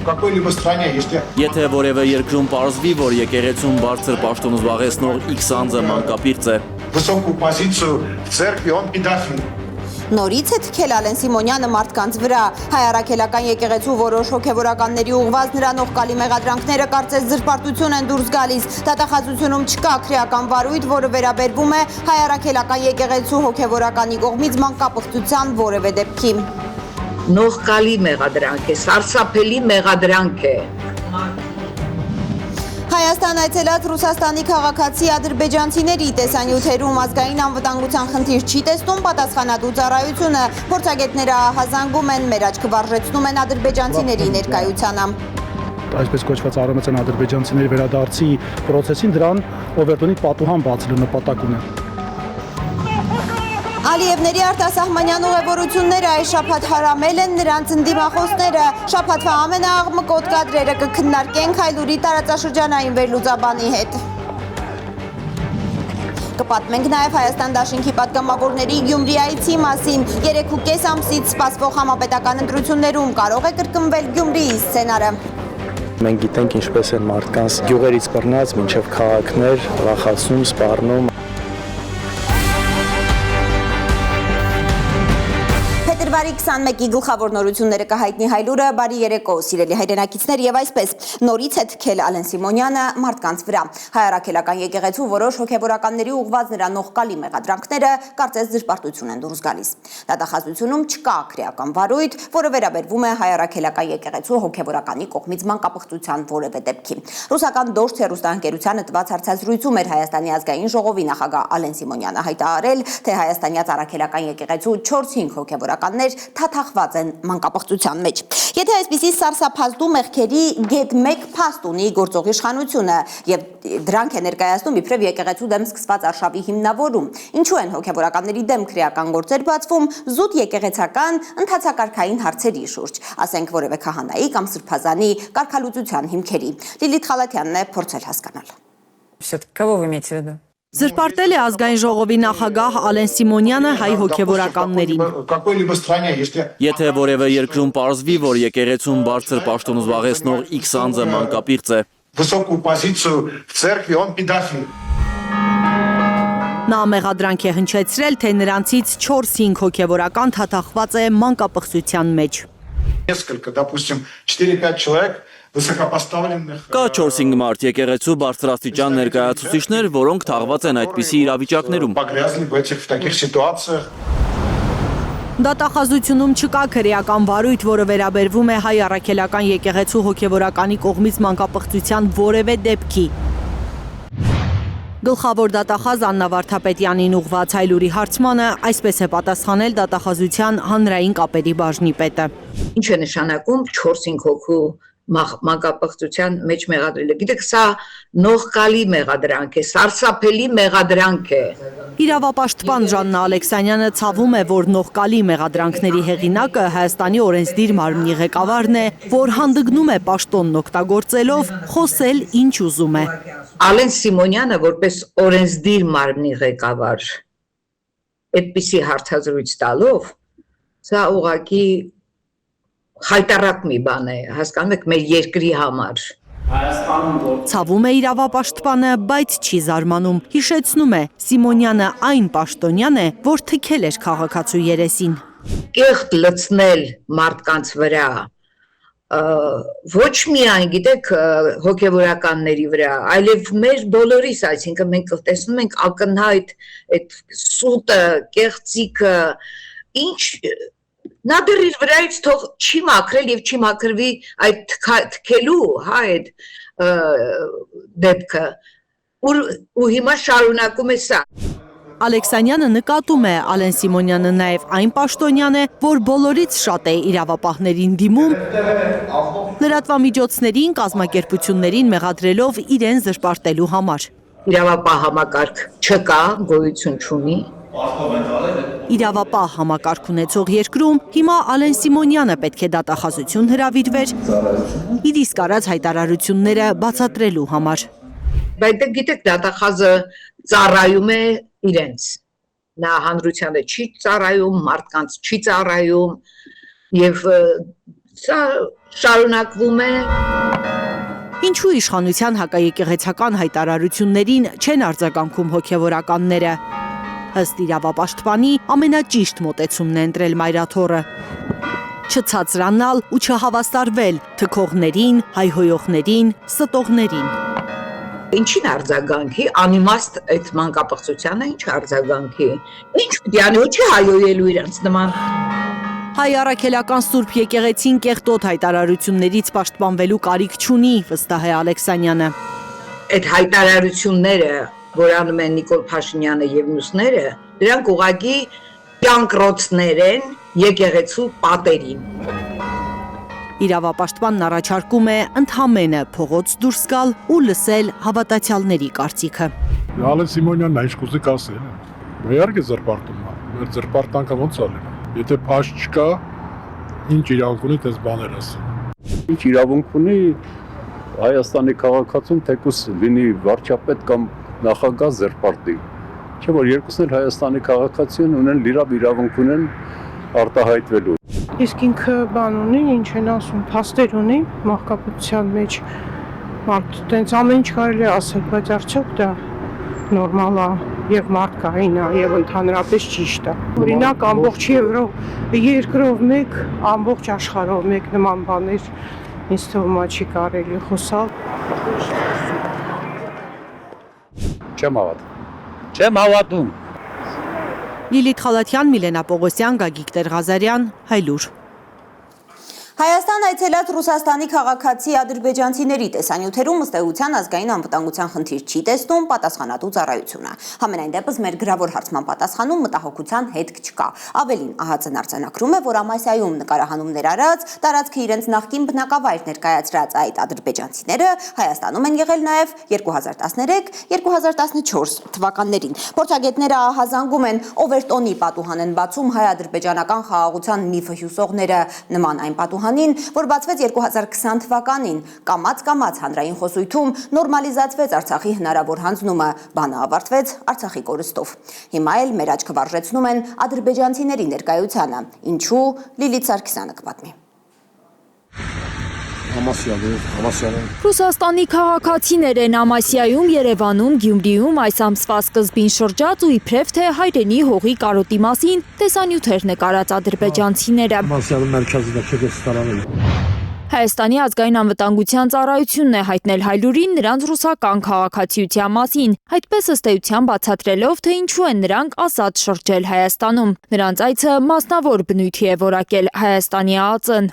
какой-либо стране, если... Եթե որևէ երկրում պարզվի, որ եկեղեցում բարձր պաշտոն զբաղեցնող X անձը մանկապիրծ է, высокую позицию в церкви, он педофил. Նորից է թքել Ալեն Սիմոնյանը մարդկանց վրա։ Հայ առաքելական եկեղեցու որոշ հոգևորականների ուղղված նրան օղկալի մեղադրանքները կարծես զրպարտություն են դուրս գալիս։ Դատախազությունում չկա քրեական վարույթ, որը վերաբերվում է հայ առաքելական եկեղեցու հոգևորականի կողմից մանկապղծության որևէ դեպքի։ Նողկալի մեղադրանք է, սարսափելի մեղադրանք է։ Հայաստան այցելած Ռուսաստանի քաղաքացի ադրբեջանցիների տեսանյութերում ազգային անվտանգության խնդիր չի տեսնում պատասխանատու ծառայությունը, փորձագետները ահազանգում են, մեր աչքը վարժեցնում են ադրբեջանցիների ներկայությանը։ Այսպես կոչված արամեծան ադրբեջանցիների վերադարձի պրոցեսին դրան Օվերտոնի պատուհան բացելու նպատակ ունեն։ Ալիևների արտասահմանյան ուղևորությունները այս շաբաթ հարամել են նրանց ընդդիմախոսները։ Շաբաթվա ամենաաղմկոտ կադրերը կքննարկենք Հայլուրի տարածաշրջանային վերլուծաբանի հետ։ Կպատմենք նաև Հայաստան դաշինքի պատգամավորների Գյումրի այցի մասին։ 3.5 ամսից սպասվող համապետական ընտրություններում կարող է կրկնվել Գյումրիի սցենարը։ Մենք գիտենք ինչպես են մարդկանց գյուղերից բռնած մինչև քաղաքներ վախացնում, սպառնում։ Փետրվարի 21-ի գլխավոր նորությունները կհայտնի Հայլուրը, բարի երեկո, սիրելի հայրենակիցներ, եւ այսպես նորից է թքել Ալեն Սիմոնյանը մարդկանց վրա։ Հայ առաքելական եկեղեցու որոշ հոգևորականների ուղղված նրա նողկալի մեղադրանքները կարծես զրպարտություն են դուրս գալիս։ Դատախազությունում չկա քրեական վարույթ, որը վերաբերվում է հայ առաքելական եկեղեցու հոգևորականի կողմից մանկապղծության որևէ դեպքի։ Ռուսական Դոշտ հեռուստաընկերությանը տված հարցազրույցում էր Հայաստանի ազգային ժողովի նախագահ Ալեն Սիմոնյանը հայտարարել, թե հայաստանյաց առաքելական եկեղեցու 4-5 հոգևորականներ թաթախված են մանկապղծության մեջ։ Եթե այսպիսի սարսափազդու մեղքերի գետ մեկ փաստ ունի գործող իշխանությունը եւ դրանք է ներկայացնում իբրև եկեղեցու դեմ սկսված արշավի հիմնավորում, ինչու են հոգևորականների դեմ քրեական գործեր բացվում զուտ եկեղեցական ընթացակարգային հարցերի շուրջ, ասենք որևէ քահանայի կամ սրբազանի կարգալուծության հիմքերի։ Լիլիթ Խալաթյանն է փորձել հասկանալ։ Կого вы имеете в виду? Զրպարտել է ազգային ժողովի նախագահ Ալեն Սիմոնյանը հայ հոգևորականներին։ Какой-либо стране, если... Եթե որևէ երկրում պարզվի, որ եկեղեցում բարձր պաշտոն զբաղեցնող X անձը մանկապիրծ է, высокую позицию в церкви, он педофил. Նա մեղադրանք է հնչեցրել, թե նրանցից 4-5 հոգևորական թաթախված է մանկապղծության մեջ։ Несколько, допустим, 4-5 человек высокопоставленных... Կա 4-5 մարդ եկեղեցու բարձրաստիճան ներկայացուցիչներ, որոնք թաղված են այդպիսի իրավիճակներում։ Погрязли в таких ситуациях. Դատախազությունում չկա քրեական վարույթ, որը վերաբերվում է հայ առաքելական եկեղեցու հոգևորականի կողմից մանկապղծության որևէ դեպքի։ Գլխավոր դատախազ Աննա Վարդապետյանին ուղղված Հայլուրի հարցմանը այսպես է պատասխանել դատախազության հանրային կապերի բաժնի պետը։ Ինչ է նշանակում 4-5 հոգու մանկապղծության մեջ մեղադրելը։ Գիտեք, սա նողկալի մեղադրանք է, սարսափելի մեղադրանք է։ Իրավապաշտպան Ժաննա Ալեքսանյանը ցավում է, որ նողկալի մեղադրանքների հեղինակը Հայաստանի օրենսդիր մարմնի ղեկավարն է, որ հանդգնում է պաշտոնն օգտագործելով խոսել ինչ ուզում է։ Ալեն Սիմոնյանը որպես օրենսդիր մարմնի ղեկավար այդպիսի հարցազրույց տալով, սա ուղղակի հայտարարակ մի բան է, հասկանում եք, մեր երկրի համար։ Ցավում է իրավապաշտպանը, բայց չի զարմանում։ Հիշեցնում է, Սիմոնյանը այն պաշտոնյան է, որ թքել էր քաղաքացու երեսին։ Կեղտ լցնել մարդկանց վրա, ոչ միայն, գիտեք, հոգևորականների վրա, այլև մեր բոլորիս, այսինքն մենք տեսնում ենք ակնհայտ այդ սուտը, կեղծիկը, ինչ նա դեռ իր վրայից թող չի մաքրել եւ չի մաքրվի այդ թքելու, հա, այդ դեպքը, ու հիմա շարունակում է սա։ Ալեքսանյանը նկատում է, Ալեն Սիմոնյանը նաև այն պաշտոնյան է, որ բոլորից շատ է իրավապահներին դիմում, լրատվամիջոցներին, կազմակերպություններին մեղադրելով իրեն զրպարտելու համար։ Իրավապահ համակարգ չկա, գոյություն չունի։ Իրավապահ համակարգ ունեցող երկրում հիմա Ալեն Սիմոնյանը պետք է դատախազություն հրավիրվեր իր իսկ արած հայտարարությունները բացատրելու համար։ Բայց գիտեք, դատախազը ծառայում է իրենց։ Նա հանրությանը չի ծառայում, մարդկանց չի ծառայում եւ սա շարունակվում է։ Ինչու իշխանության հակաեկեղեցական հայտարարություններին չեն արձագանքում հոգևորականները։ Ըստ իրավապաշտպանի ամենաճիշտ մոտեցումն է ընտրել Մայրաթոռը։ Չցածրանալ ու չհավասարվել թքողներին, հայհոյողներին, ստողներին։ Ինչին արձագանքի, անիմաստ այդ մանկապղծությանը ինչ արձագանքի։ Ինչ պիտի անի, ու չի հայոյելու իրենց նման։ Հայ առաքելական Սուրբ եկեղեցին կեղտոտ հայտարարություններից պաշտպանվելու կարիք չունի, վստահ է Ալեքսանյանը։ Այդ հայտարարությունները, որ անում են Նիկոլ Փաշինյանը եւ մյուսները, դրանք ուղղակի կյանքրոցներ են եկեղեցու պատերին։ Իրավապաշտպանն առաջարկում է ընդհանրապես փողոց դուրս գալ ու լսել հավատացյալների կարծիքը։ Ալեն Սիմոնյանն ինչ կուզի կասել։ Իհարկե զրպարտում է։ Մեր զրպարտանքը ոնց ալի։ Եթե փաշ չկա, ինչ իրավունք ունի դες բաներ ասել։ Ինչ իրավունք ունի Հայաստանի քաղաքացուն թեկուս լինի վարչապետ կամ նախագահ զրպարտի։ Չէ՞ որ երկուսն էլ Հայաստանի քաղաքացին ունեն լրիվ իրավունք ունեն արտահայտվելու։ Իսկ ինքը բան ունի, ինչ են ասում, փաստեր ունի մահկապության մեջ։ Մարդ տենց ամեն ինչ կարելի է ասել, բայց արդյոք դա նորմալ է եւ մարդկային է եւ ընդհանրապես ճիշտ է։ Օրինակ ամբողջ երկրով մեկ, ամբողջ աշխարհով մեկ նման բաներ ինձ թվում է չի կարելի խոսալ։ Չեմ հավատում։ Լիլիթ Խալաթյան, Միլենա Պողոսյան, Գագիկ Տեր-Ղազարյան, Հայլուր։ Հայաստան այցելած Ռուսաստանի քաղաքացի ադրբեջանցիների տեսանյութերում ըստ էության ազգային անվտանգության խնդիր չի տեսնում պատասխանատու ծառայությունը։ Համենայն դեպս մեր գրավոր հարցման պատասխանում մտահոգության հետք չկա։ Ավելին, ԱՀԾ-ն արձանագրում է, որ Ամասիայում նկարահանումներ արած, տարածքը իրենց նախկին բնակավայր ներկայացրած այդ ադրբեջանցիները Հայաստանում են եղել նաև 2013-2014 թվականներին։ Փորձագետները ահազանգում են Օվերտոնի պատուհան են բացում հայ-ադրբեջանական խաղաղության միֆը հյուսողները նման այն պատուհան որ բացվեց 2020 թվականին, կամաց հանրային խոսույթում նորմալիզացվեց Արցախի հնարավոր հանձնումը, բանը ավարտվեց Արցախի կորստով։ Հիմա էլ մեր աչքը վարժեցնում են ադրբեջանցիների ներկայությանը, ինչու Լիլիթ Սարգսյանը կպատմի։ Ռուսաստանի քաղաքացիներ են Ամասիայում, Երևանում, Գյումրիում այս ամսվա սկզբին շրջած ու իբրև թե հայրենի հողի կարոտի մասին տեսանյութեր նկարած ադրբեջանցիները։ Հայաստանի ազգային անվտանգության ծառայությունն է հայտնել Հայլուրին նրանց ռուսական քաղաքացիության մասին, այդպես ըստ էության բացատրելով, թե ինչու են նրանք ազատ շրջել Հայաստանում։ Նրանց այցը մասնավոր բնույթի է որակել Հայաստանի ԱԱԾ-ն։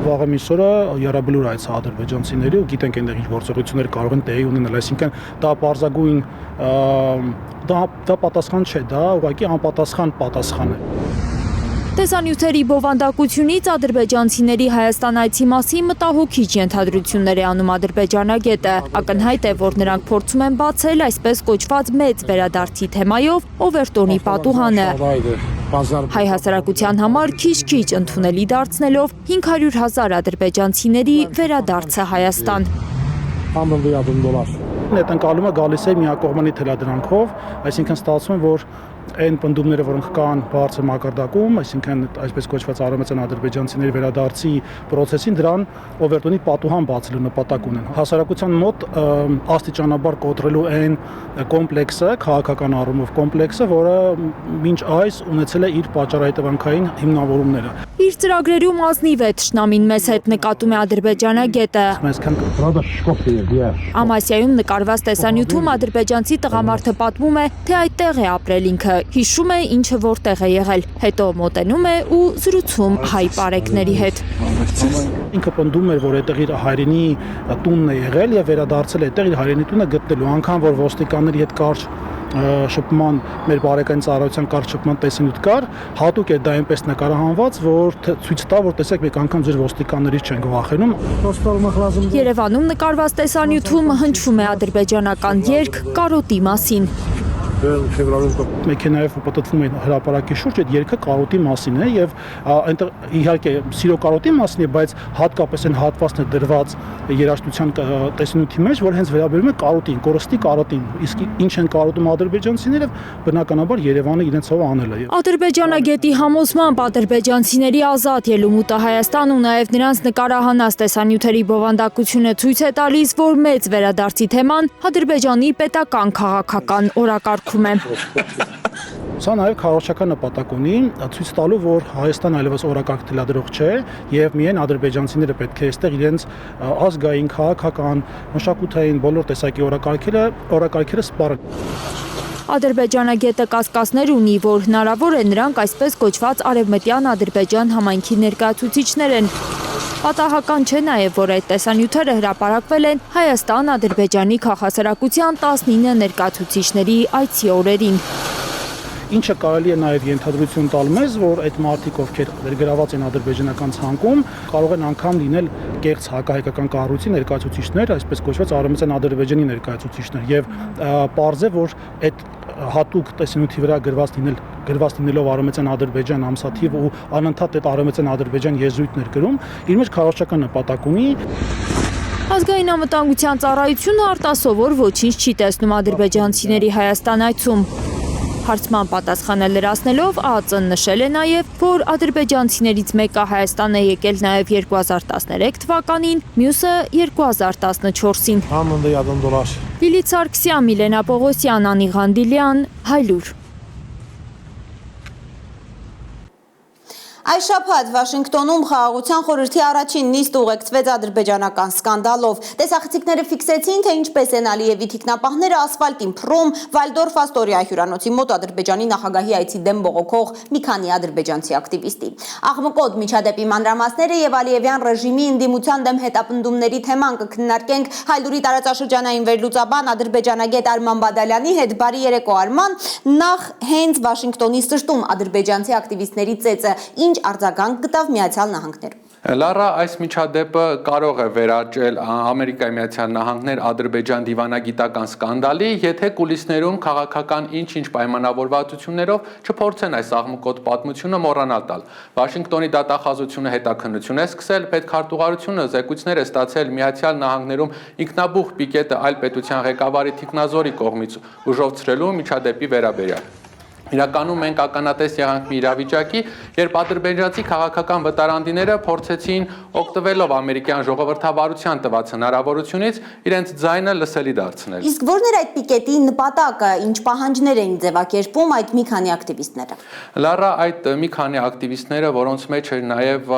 Վաղը միսօրը երաբլուր այց ադրբեջանցիների ու գիտենք այնտեղ ինչ գործողություններ կարող են տեղի ունենալ, այսինքն դա պարզագույն դա պատասխան չէ, դա ուղղակի անպատասխան պատասխան է։ Տեսանյութերի բովանդակությունից ադրբեջանցիների Հայաստան այցի մասին մտահոգիչ ենթադրություններ է անում ադրբեջանագետը։ Ակնհայտ է, որ նրանք փորձում են բացել այսպես կոչված մեծ վերադարձի թեմայով Օվերտոնի պատուհանը։ Հայ հասարակության համար քիչ-քիչ ընդունելի դարձնելով 500,000 ադրբեջանցիների վերադարձը Հայաստան։ Այդ ընկալումը գալիս է միակողմանի թելադրանքով, այսինքն ստացվում է, որ այն պնդումները, որոնք կան բարձր մակարդակում, այսինքն այսպես կոչված արևմտյան ադրբեջանցիների վերադարձի process-ին դրան Օվերտոնի պատուհան բացելու նպատակ ունեն։ Հասարակության մոտ աստիճանաբար կոտրելու այն կոմպլեքսը, քաղաքական առումով կոմպլեքսը, որը մինչ այս ունեցել է իր պատճառահետևանքային հիմնավորումները։ Իր ծրագրերում ազնիվ է թշնամին մեզ հետ նկատում է ադրբեջանագետը։ Ամասիայում նկարված տեսանյութում ադրբեջանցի տղամարդը պատմում է, թե այդտեղ է ապրել ինքը, հիշում է ինչը որտեղ է եղել, հետո մոտենում է ու զրուցում հայ պարեկների հետ։ Ինքը պնդում էր, որ այդտեղ իր հայրենի տունն է եղել եւ վերադարձել է այդտեղ իր հայրենի տունը գտնելու, անգամ որ ոստիկանների հետ կարճ շփման մեր բարեկային ծառայության կարճ շփման տեսանյութ կար, հատուկ է դա այնպես նկարահանված, որ ցույց տա, որ տեսեք մեկ անգամ ձեր ոստիկաններից չեն վախենում։ Երևանում նկարված տեսանյութում հնչում է ադրբեջանական երգ կարոտի մասին։ Մեքենայով պատտվում են հրապարակի շուրջ, այդ երգը կարոտի մասին է եւ այնտեղ իհարկե սիրո կարոտի մասին է, բայց հատկապես այն հատվածն է դրված երաժշտության տեսանյութի մեջ, որ հենց վերաբերում է կարոտին, կորստի կարոտին։ Իսկ ինչ են կարոտում ադրբեջանցիները, բնականաբար Երևանը իրենցով անել է։ Ադրբեջանագետի համոզմամբ ադրբեջանցիների ազատ ելումուտը Հայաստան ու նաև նրանց նկարահանած տեսանյութերի բովանդակությունը ցույց է տալիս, որ մեծ վերադարձի թեման Ադրբեջանի պետական քաղաքական օրակարգում է։ Սա նաև քարոզչական նպատակ ունի, ցույց տալու, որ Հայաստան այլևս օրակարգ թելադրող չէ եւ միայն ադրբեջանցիները պետք է այստեղ իրենց ազգային, քաղաքական, մշակութային բոլոր տեսակի օրակարգերը սպառեն։ Ադրբեջանագետը կասկածներ ունի, որ հնարավոր է նրանք այսպես կոչված արևմտյան Ադրբեջան համայնքի ներկայացուցիչներ են։ Պատահական չէ նաև, որ այդ տեսանյութերը հրապարակվել են Հայաստան-Ադրբեջանի քաղաքասարակության 19 ներկայացուցիչների այցի օրերին։ Ինչը կարելի է նաև ենթադրություն տալ մեզ, որ այդ մարդիկ, ովքեր ներգրաված են ադրբեջանական ցանկում, կարող են անգամ լինել կեղծ հակահայկական կառույցի ներկայացուցիչներ, այսպես կոչված արևմտյան Ադրբեջանի ներկայացուցիչներ, եւ պարզ է, որ այդ հատուկ տեսանյութի վրա գրված լինելով արևմտյան Ադրբեջան ամսաթիվ ու անընդհատ այդ արևմտյան Ադրբեջան եզրույթներ գրում, իր մեջ քարոզչական նպատակ ունի։ Ազգային անվտանգության ծառայությունը արտասովոր ոչինչ չի տեսնում ադրբեջանցիների Հայաստան այցում։ Հարցման պատասխանը լրացնելով ԱԱԾ-ն նշել է նաև, որ ադրբեջանցիներից մեկը Հայաստան է եկել նաև 2013 թվականին, մյուսը 2014-ին։ Լիլիթ Սարգսյան, Միլենա Պողոսյան, Անի Ղանդիլյան, Հայլուր։ Այս շաբաթ Վաշինգտոնում Խաղաղության խորհրդի առաջին նիստ ուղեկցվեց ադրբեջանական սկանդալով։ Տեսախցիկները ֆիքսեցին, թե ինչպես են Ալիևի թիկնապահները ասֆալտին փռում Վալդորֆ Աստորիա հյուրանոցի մոտ Ադրբեջանի նախագահի այցի դեմ բողոքող մի քանի ադրբեջանցի ակտիվիստի։ Աղմկոտ միջադեպի մանրամասները եւ Ալիևյան ռեժիմի ընդդիմության դեմ հետապնդումների թեման կքննարկենք Հայլուրի տարածաշրջանային վերլուծաբան ադրբեջանագետ Արման Բադալյանի հետ։ Բարի երեկո Արման, նախ հենց Վաշինգտոնի սրտում ադրբեջանցի ակտիվիստների ծեծը ինչ արձագանք գտավ Միացյալ Նահանգներում։ Լարա, այս միջադեպը կարող է վերաճել Ամերիկայի Միացյալ Նահանգներ Ադրբեջան դիվանագիտական սկանդալի, եթե կուլիսներում քաղաքական ինչ-ինչ պայմանավորվածություններով չփորձեն այս աղմկոտ պատմությունը մոռանալ տալ։ Վաշինգտոնի դատախազությունը հետաքննություն է սկսել, պետքարտուղարությունը զեկույցներ է ստացել Միացյալ Նահանգներում ինքնաբուխ պիկետը այլ պետության ղեկավարի Թիկնազորի կողմից ուժովցրելու միջադեպի վերաբերյալ։ Իրականում մենք ականատես եղանք մի իրավիճակի, երբ ադրբեջանցի քաղաքական վտարանդիները փորձեցին օգտվելով ամերիկյան ժողովրդավարության տված հնարավորությունից իրենց ձայնը լսելի դարձնել։ Իսկ ո՞րն էր այդ պիկետի նպատակը, ինչ պահանջներ էին ձևակերպում այդ մի քանի ակտիվիստները։ Լարա, այդ մի քանի ակտիվիստները, որոնց մեջ էր նաև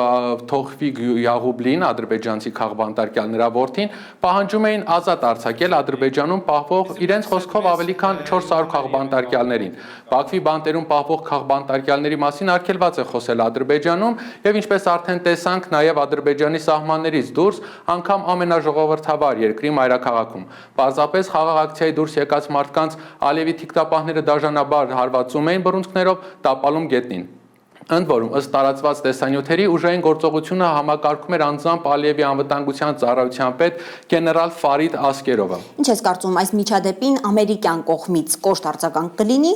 Թոխվիկ Յաղուբլին, ադրբեջանցի քաղբանտարկյալ նրա որդին, պահանջում էին ազատ արձակել Ադրբեջանում պահվող իրենց խոսքով ավելի քան 400 քաղբանտարկյալներին։ Բաքվի բանտերում պահվող քաղբանտարկյալների մասին արգելված է խոսել Ադրբեջանում եւ ինչպես արդեն տեսանք նաեւ Ադրբեջանի սահմաններից դուրս անգամ ամենաժողովրդավար երկրի մայրաքաղաքում։ Պարզապես խաղաղ ակցիայի դուրս եկած մարդկանց Ալիևի թիկնապահները դաժանաբար հարվածում էին բռունցքներով, տապալում գետնին։ Ընդ որում, ըստ տարածված տեսանյութերի ուժային գործողությունը համակարգում էր անձամբ Ալիևի անվտանգության ծառայության պետ գեներալ Ֆարիդ Ասկերովը։ Ինչ ես կարծում, այս միջադեպին ամերիկյան կողմից կոշտ արձագանք կլինի։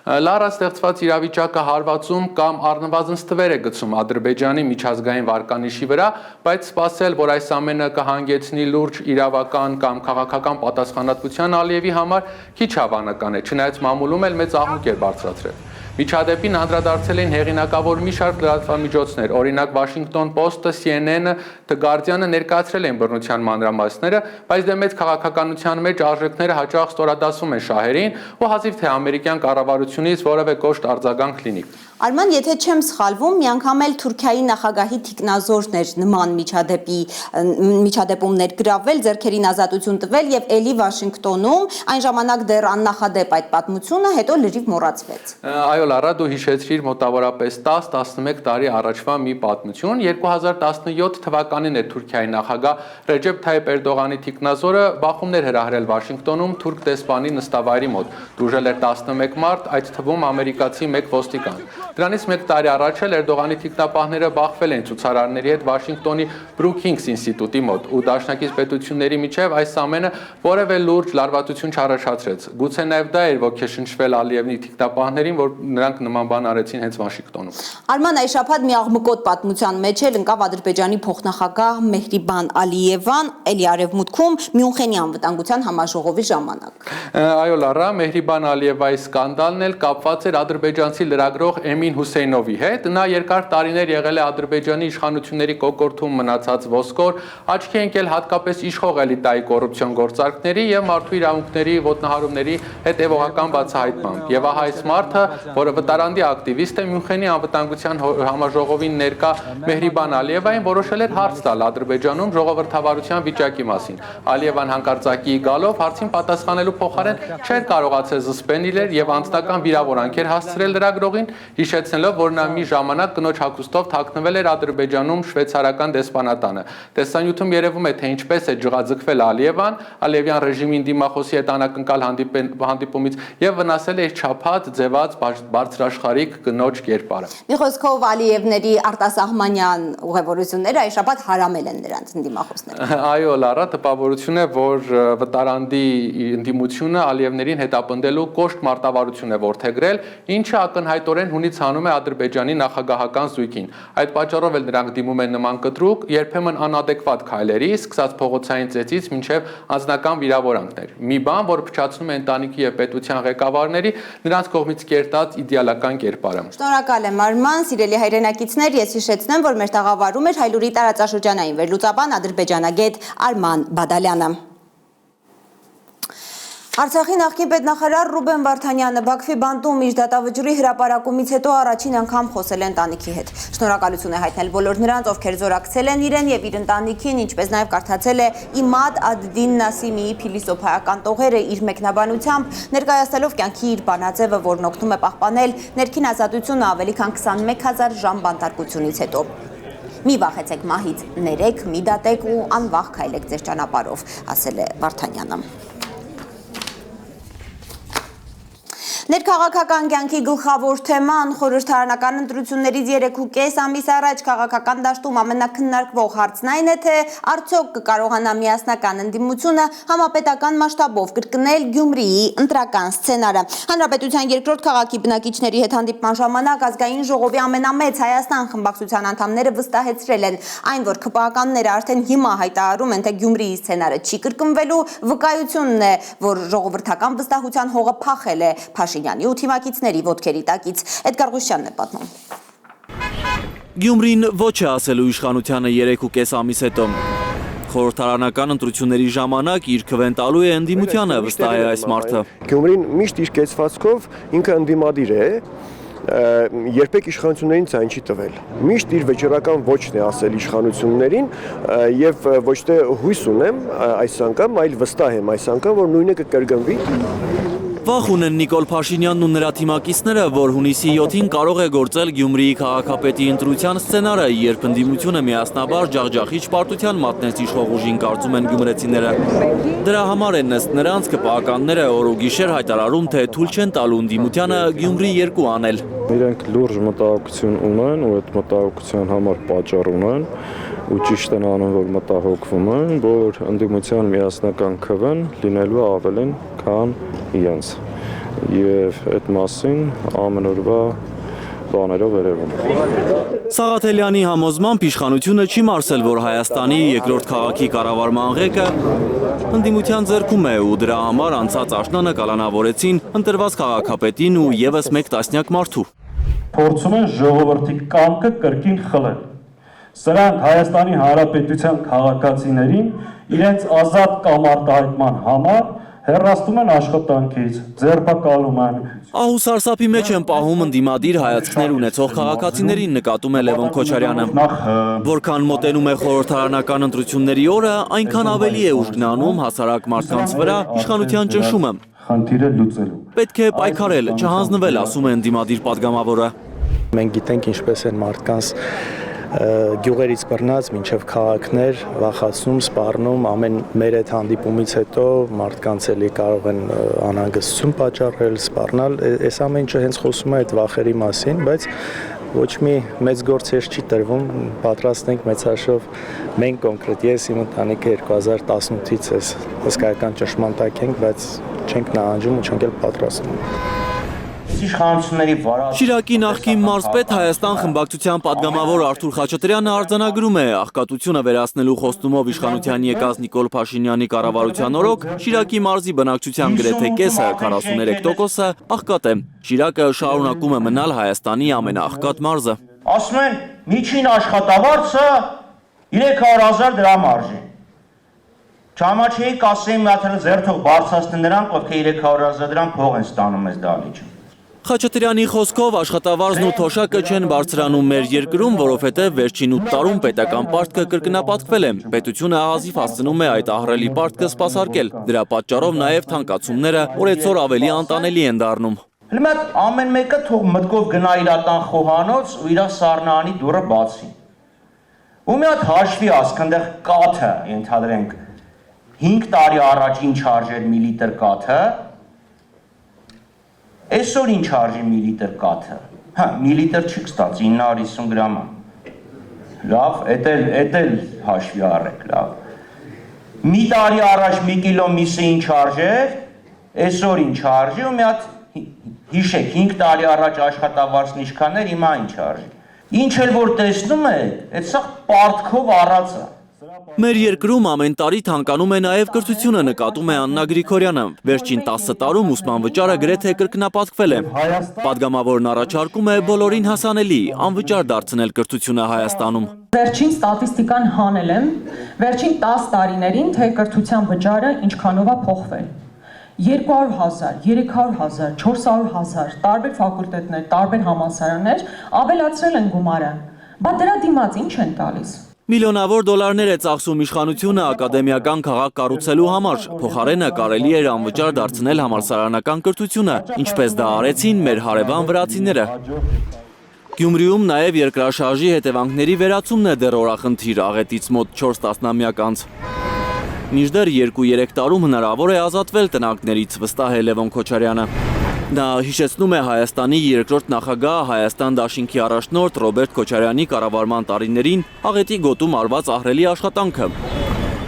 Լարա, ստեղծված իրավիճակը հարվածում կամ առնվազն ստվեր է գցում Ադրբեջանի միջազգային վարկանիշի վրա, բայց սպասել, որ այս ամենը կհանգեցնի լուրջ իրավական կամ քաղաքական պատասխանատվության Ալիևի համար քիչ հավանական է, չնայած մամուլում էլ մեծ աղմուկ էր բարձրացրել։ Միջադեպին անդրադարձել էին հեղինակավոր մի շարք լրատվամիջոցներ, օրինակ Washington Post-ը, CNN-ը, The Guardian-ը ներկայացրել են բռնության մանրամասները, բայց դե մեծ քաղաքականության մեջ արժեքները հաճախ ստորադասում են շահերին ու հազիվ թե ամերիկյան կառավարությունից որևէ կոշտ արձագանք լինի։ Արման, եթե չեմ սխալվում, մի անգամ էլ Թուրքիայի նախագահի թիկնազորն էր նման միջադեպում ներգրավվել, ձեռքերին ազատություն տվել եւ էլի Վաշինգտոնում այն ժամանակ դեռ աննախադեպ այդ պատմությունը, հետո լրիվ մոռացվեց։ Այո, Այո, Լարա, դու հիշեցրիր մոտավորապես 10-11 տարի առաջվա մի պատմություն։ 2017 թվականին է Թուրքիայի նախագահ Ռեջեփ Թայիփ Էրդողանի թիկնազորը բախումներ հրահրել Վաշինգտոնում թուրք դեսպանի նստավայրի մոտ։ Դուրժել էր 11 մարդ, այդ թվում ամերիկացի 1 ոստիկան։ Դրանից 1 տարի առաջ էլ Էրդողանի թիկնապահները բախվել են ցուցարարների հետ Վաշինգտոնի Brookings ինստիտուտի մոտ ու դաշնակից պետությունների միջև այս ամենը որևէ լուրջ լարվածություն չառաջացրեց։ Գուցե նաև դա էր ոգեշնչվել Ալիևի թիկնապահներին, որ նրանք նման բան արեցին հենց Վաշինգտոնում։ Արման, այս շաբաթ մի աղմկոտ պատմության մեջ էլ ընկավ Ադրբեջանի փոխնախագահ Մեհրիբան Ալիևան, էլի արևմուտքում Մյունխենի անվտանգության համաժողովի ժամանակ։ Այո, Լարա, Մեհրիբան Ալիևայի սկանդալն էլ կապված էր ադրբեջանցի լրագրող Էմին Հուսեյնովի հետ։ Նա երկար տարիներ եղել է Ադրբեջանի իշխանությունների կոկորտում մնացած ոսկոր, աչքի ընկել հատկապես իշխող էլիտայի կոռուպցիոն գործարքների եւ մարդու իրավունքների ոտնահարումների հետևողական բացահայտմամբ։ Եվ ահա այս մարդը, որը վտարանդի ակտիվիստ է, Մյունխենի անվտանգության համաժողովին ներկա Մեհրիբան Ալիևային որոշել էր հարց տալ Ադրբեջանում ժողովրդավարության վիճակի մասին։ Ալիևան հանկարծակի գալով հարցին պատասխանելու փոխարեն չէր կարողացել զսպել իրեր եւ անձնական վիրավորանքեր հասցրել լրագրողին, հիշեցնելով, որ նա մի ժամանակ կնոջ հագուստով թաքնվել էր Ադրբեջանում շվեյցարական դեսպանատանը։ Տեսանյութում երևում է, թե ինչպես է ջղաձգվել Ալիևան, Ալիևյան ռեժիմին դիմախոսի հետ անակնկալ հանդիպումից եւ վնասել է իր չափած ձևած բարձրաշխարհիկ կնոջ կերպարը։ Մի խոսքով Ալիևների արտասահմանյան ուղևորությունները այս շաբաթ հարամել են նրանց դիմախոսները։ Այո, Լարա, տպավորություն է, որ վտարանդի ընդդիմությունը Ալիևներին հետապնդելու կոշտ մարտավարություն է որդեգրել, ինչը ակնհայտորեն հունից հանում է Ադրբեջանի նախագահական զույգին։ Այդ պատճառով էլ նրանք դիմում են նման կտրուկ, երբեմն անադեկվատ քայլերի, սկսած փողոցային ծեծից մինչև անձնական վիրավորանքներ։ Մի բան, որ փչացնում է ընտանիքի եւ պետության ղեկավարների նրանց կողմից կերտած իդեալական կերպարը։ Շնորհակալ եմ Արման, սիրելի հայրենակիցներ, ես հիշեցնեմ, որ մեր տաղավարում էր Հայլուրի տարածաշրջանային վերլուծաբան ադրբեջանագետ Արման Բադալյանը։ Արցախի նախկին պետնախարար Ռուբեն Վարդանյանը Բաքվի բանտում իր դատավճռի հրապարակումից հետո առաջին անգամ խոսել է ընտանիքի հետ։ Շնորհակալություն է հայտնել բոլոր նրանց, ովքեր զորակցել են իրեն եւ իր ընտանիքին, ինչպես նաեւ կարդացել է Իմադ Ադդին Նասիմիի փիլիսոփայական տողերը իր մեկնաբանությամբ, ներկայացնելով կյանքի իր բանաձևը, որն օգնում է պահպանել ներքին ազատությունը ավելի քան 21000 ժամ բանտարկությունից հետո։ Մի վախեցեք մահից, ներեք, մի դատեք ու անվախ քայլեք ձեր ճանապարհով, ասել է Վարդանյանը։ Ներքաղաքական կյանքի գլխավոր թեման խորհրդարանական ընտրություններից 3.5 ամիս առաջ քաղաքական դաշտում ամենակննարկվող հարցն այն է, թե արդյոք կկարողանա միասնական ընդդիմությունը համապետական մասշտաբով կրկնել Գյումրիի ընտրական սցենարը։ Հանրապետության երկրորդ քաղաքի բնակիչների հետ հանդիպման ժամանակ ազգային ժողովի ամենամեծ Հայաստան խմբակցության անդամները վստահեցրել են այն, որ ՔՊԱ-ականները արդեն հիմա հայտարարում են, թե Գյումրիի սցենարը չի կրկնվելու, վկայությունն է, որ ժողովրդական վստահության հողը փախել է Փաշինյանի ու թիմակիցների ոտքերի տակից։ Էդգար Ղուշյանն է պատմում։ Գյումրին ոչ է ասելու իշխանությանը 3.5 ամիս հետո։ Խորհրդարանական ընտրությունների ժամանակ իր քվեն տալու է ընդդիմությանը, վստահ է այս մարդը։ Գյումրին միշտ իր կեցվածքով ինքը ընդդիմադիր է, երբեք իշխանություններին ցայն չի տվել։ Միշտ իր վեճերական ոչն է ասել իշխանություններին եւ ոչ թե հույս ունեմ այս անգամ, այլ վստահ եմ այս անգամ, որ նույնը կկրկնվի։ Վախ ունեն Նիկոլ Փաշինյանն ու նրա թիմակիցները, որ հունիսի 7-ին կարող է գործել Գյումրիի քաղաքապետի ընտրության սցենարը, երբ ընդդիմությունը միասնաբար ջախջախիչ պարտության մատնեց իշխող ուժին, կարծում են գյումրեցիները։ Դրա համար են ըստ նրանց ԿՊԱ-ականները օր ու գիշեր հայտարարում, թե թույլ չեն տալու ընդդիմությանը Գյումրի 2 անել։ Իրենք լուրջ մտահոգություն ունեն ու այդ մտահոգության համար պատճառ ունեն ու ճիշտ են անում, որ մտահոգվում են, որ ընդդիմության միասնական քվեն լինելու է ավելին, քան իրենց։ Եվ այդ մասին ամեն օրվա բաներով երևում։ Սաղաթելյանի համոզմամբ իշխանությունը չի մարսել, որ Հայաստանի երկրորդ քաղաքի կառավարման ղեկը ընդդիմության ձեռքում է ու դրա համար անցած աշնանը կալանավորեցին ընտրված քաղաքապետին ու եւս մեկ տասնյակ մարդու։ Փորձում են ժողովրդի կամքը կրկին խլել։ Սրանք Հայաստանի Հանրապետության քաղաքացիներին իրենց ազատ կամ արտահայտման համար հեռացնում են աշխատանքից, ձերբակալում են։ Ահու սարսափի մեջ են պահում ընդդիմադիր հայացքներ ունեցող քաղաքացիներին, նկատում է Լևոն Քոչարյանը։ Որքան մոտենում է խորհրդարանական ընտրությունների օրը, այնքան ավելի է ուժգնանում հասարակ մարդկանց վրա իշխանության ճնշումը։ խնդիրը լուծելու։ Պետք է պայքարել, չհանձնվել, ասում է ընդդիմադիր падգամավորը։ Մենք գիտենք ինչպես են մարդկանց գյուղերից բռնած մինչև քաղաքներ վախացնում, սպառնում, ամեն մեր այդ հանդիպումից հետո մարդկանց էլի կարող են անհանգստություն պատճառել, սպառնալ, այս ամեն ինչը հենց խոսում է այդ վախերի մասին, բայց ոչ մի մեծ գործ չի տրվում, պատրաստ ենք մեծ հաշվով մենք կոնկրետ ես իմ ընտանիքը 2018-ից էս հսկայական ճշմարտակ ենք, բայց չենք նահանջում ու չենք էլ պատրաստվում։ Շիրակի նախկին մարզպետ Հայաստան խմբակցության падգամավոր Արթուր Խաչատրյանը արձանագրում է, աղքատությունը վերացնելու խոստումով իշխանության եկած Նիկոլ Փաշինյանի կառավարության օրոք Շիրակի մարզի բնակչության գրեթե կեսը 43%-ը աղքատ է։ Շիրակը շարունակում է մնալ Հայաստանի ամենաաղքատ մարզը։ Ասում են միջին աշխատավարձը 300,000 դրամ արժի։ Չամաչեի կասեի մի հատ ձեռթող բարձրացնեն նրանք, ովքեր 300,000 դրամ փող են ստանում այս դահլիճում։ Խաչատրյանի խոսքով աշխատավարձն ու թոշակը չեն բարձրանում մեր երկրում, որովհետև վերջին 8 տարում պետական պարտքը կրկնապատկվել է։ Պետությունը ահազիվ հասցնում է այդ ահռելի պարտքը սպասարկել։ Դրա պատճառով նաև թանկացումները օրեցօր ավելի անտանելի են դառնում։ Հիմա ամեն մեկը թող մտքով գնա իր ատան խոհանոց ու իր սառնանի դուռը բացի։ Ու մի հատ հաշվի ասք, այնտեղ կաթը, ենթադրենք 5 տարի առաջ ինչ արժեր մի լիտր կաթը, այսօր ինչ արժի մի լիտր կաթը, մի լիտր չի կստաց, 950 գրամ, լավ, էդ էլ հաշվի առեք, լավ, մի տարի առաջ մի կիլո միսը ինչ արժեր, այսօր ինչ արժի, ու մի հատ հիշեք, 5 տարի առաջ աշխատավարձն ինչքան էր, հիմա ինչ արժի, ինչ էլ որ տեսնում է, այդ սաղ պարտքով առած է։ Մեր երկրում ամեն տարի թանկանում է նաև կրթությունը, նկատում է Աննա Գրիգորյանը։ Վերջին 10 տարում ուսման վճարը գրեթե կրկնապատկվել է։ Պատգամավորն առաջարկում է բոլորին հասանելի, անվճար դարձնել կրթությունը Հայաստանում։ Վերջին ստատիստիկան հանել եմ, վերջին 10 տարիներին թե կրթության վճարը ինչքանով է փոխվել։ 200,000, 300,000, 400,000 տարբեր ֆակուլտետներ, տարբեր համալսարաններ ավելացրել են գումարը։ Բա դրա դիմաց ինչ են տալիս։ Միլիոնավոր դոլարներ է ծախսում իշխանությունը ակադեմիական քաղաք կառուցելու համար, փոխարենը կարելի էր անվճար դարձնել համալսարանական կրթությունը, ինչպես դա արեցին մեր հարևան վրացիները։ Գյումրիում նաև երկրաշարժի հետևանքների վերացումն է դեռ օրախնդիր, աղետից մոտ 4 տասնամյակ անց։ Մինչդեռ 2-3 տարում հնարավոր է ազատվել տնօրեններից, վստահ է Լևոն Քոչարյանը։ Նա հիշեցնում է Հայաստանի երկրորդ նախագահ Հայաստան դաշինքի առաջնորդ Ռոբերտ Քոչարյանի կառավարման տարիներին աղետի գոտում արված ահռելի աշխատանքը։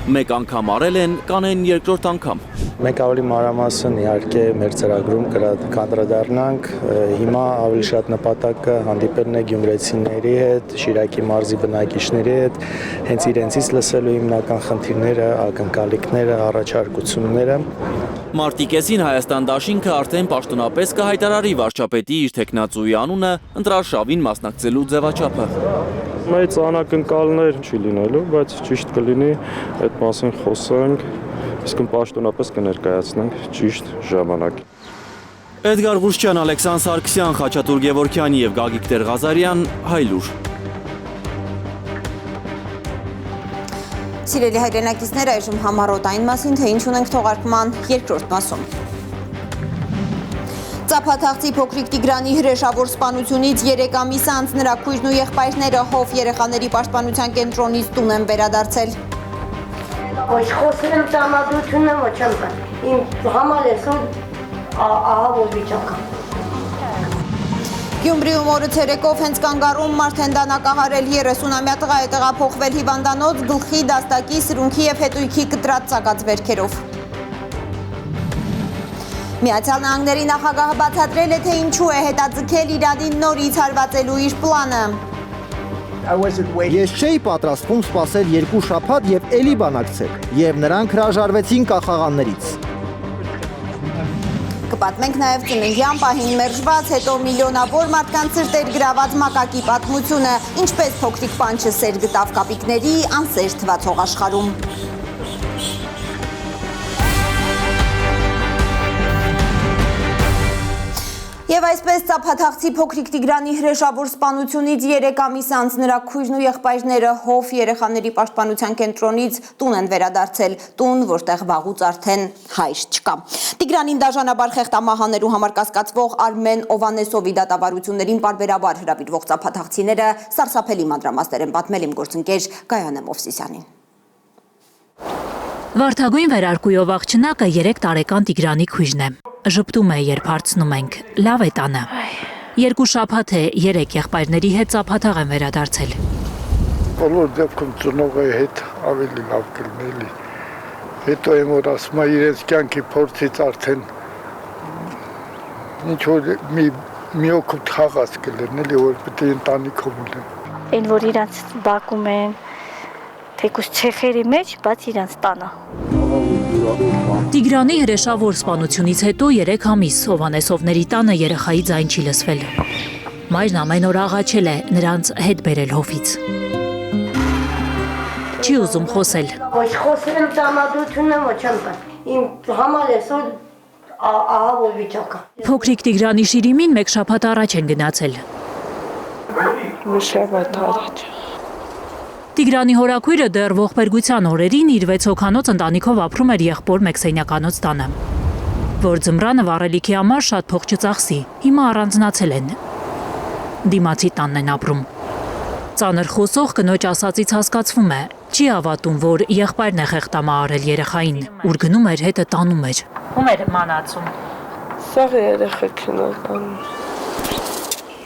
Մեկ անգամ արել են, կանեն երկրորդ անգամ։ Մենք ավելի մանրամասն իհարկե մեր ծրագրում կանդրադառնանք, հիմա ավելի շատ նպատակը հանդիպելն է գյումրեցիների հետ, Շիրակի մարզի բնակիչների հետ, հենց իրենցից լսելու հիմնական խնդիրները, ակնկալիքները, առաջարկությունները։ Մարտի կեսին Հայաստան դաշինքը արդեն պաշտոնապես կհայտարարի վարչապետի իր թեկնածուի անունը, ընտրարշավին մասնակցելու ձևաչափը։ Մեծ անակնկալներ չի լինելու, բայց ճիշտ կլինի այդ մասին խոսենք, իսկ պաշտոնապես կներկայացնենք ճիշտ ժամանակ։ Էդգար Ղուշչյան, Ալեքսանդր Սարգսյան, Խաչատուր Գևորգյան եւ Գագիկ Տեր-Ղազարյան, Հայլուր։ Սիրելի հայրենակիցներ, այժմ համառոտ այն մասին, թե ինչ ունենք թողարկման երկրորդ մասում։ Ծափաթաղցի փոքրիկ Տիգրանի հրեշավոր սպանությունից 3 ամիս անց նրա քույրն ու եղբայրները Հով երեխաների պաշտպանության կենտրոնից տուն են վերադարձել։ Ոչ խոսել եմ տրամադրությունը, ոչ եմ կան։ Իմ համար ես ահա որ վիճակը։ Գյումրիում օրը ցերեկով հենց կանգառում մարդ են դանակահարել 30-ամյա տղա է տեղափոխվել հիվանդանոց, գլխի, դաստակի, սրունքի եւ հետույքի կտրած ծակած վերքերով։ Միացյալ Նահանգների նախագահը բացատրել է, թե ինչու է հետաձգել Իրանին նորից հարվածելու իր պլանը։ Ես չէի պատրաստվում սպասել 2 շաբաթ եւ էլի բանակցել, եւ նրանք հրաժարվեցին կախաղաններից։ Կպատմենք նաև ծննդյան պահին մերժված, հետո միլիոնավոր մարդկանց սրտեր գրաված մակակի պատմությունը, ինչպես փոքրիկ պանչը սեր գտավ կապիկների անսեր թվացող աշխարհում։ Եվ այսպես ծափաթաղցի փոքրիկ Տիգրանի հրեշավոր սպանությունից 3 ամիս անց նրա քույրն ու եղբայրները Հով երեխաների պաշտպանության կենտրոնից տուն են վերադարձել, տուն, որտեղ վաղուց արդեն հայր չկա։ Տիգրանին դաժանաբար խեղդամահանելու համար կասկածվող Արմեն Օվանեսովի դատավարություններին պարբերաբար հրավիրվող ծափաթաղցիները սարսափելի մանրամասներ են պատմել իմ գործընկեր Գայանե Մովսիսյանին։ Վարդագույն վերարկույով աղջնակը 3 տարեկան Տիգրանի քույրն է։ Ժպտում է, երբ հարցնում ենք, լավ է տանը։ 2 շաբաթ է 3 եղբայրների հետ ծափաթաղ են վերադարձել։ Բոլոր դեպքում ծնողի հետ ավելի լավ կլինի։ Հետո եմ որ ասում եմ իրենց կյանքի փորձից արդեն ինչ որ մի օգուտ խաղաց կլինի, որ պետք է ընտանիքում լինեն։ Այն որ իրանց բակում են թեկուզ չեխերի մեջ, բայց իրանց տանը։ Տիգրանի հրեշավոր սպանությունից հետո 3 ամիս Օվանեսովների տանը երեխայի ձայն չի լսվել։ Մայրն ամեն օր աղաչել է նրանց հետ բերել Հովից։ Չի ուզում խոսել։ Ոչ խոսել եմ տրամադրությունն եմ, ոչ եմ կան։ Իմ համար այսօր ահա որ վիճակը։ Փոքրիկ Տիգրանի շիրիմին 1 շաբաթ առաջ են գնացել։ Մի շաբաթ առաջ։ Տիգրանի հորաքույրը դեռ ողբերգության օրերին իր 6 հոգանոց ընտանիքով ապրում էր եղբոր մեկ սենյականոց տանը, որ ձմռանը վառելիքի համար շատ փող չծախսի, հիմա առանձնացել են։ Դիմացի տանն են ապրում։ Ծանր խոսող կնոջ ասածից հասկացվում է, չի հավատում, որ եղբայրն է խեղդամահարել երեխային, ուր գնում էր հետը տանում էր։ Ում էր մանացում։ Սաղ երեխեքին ականում։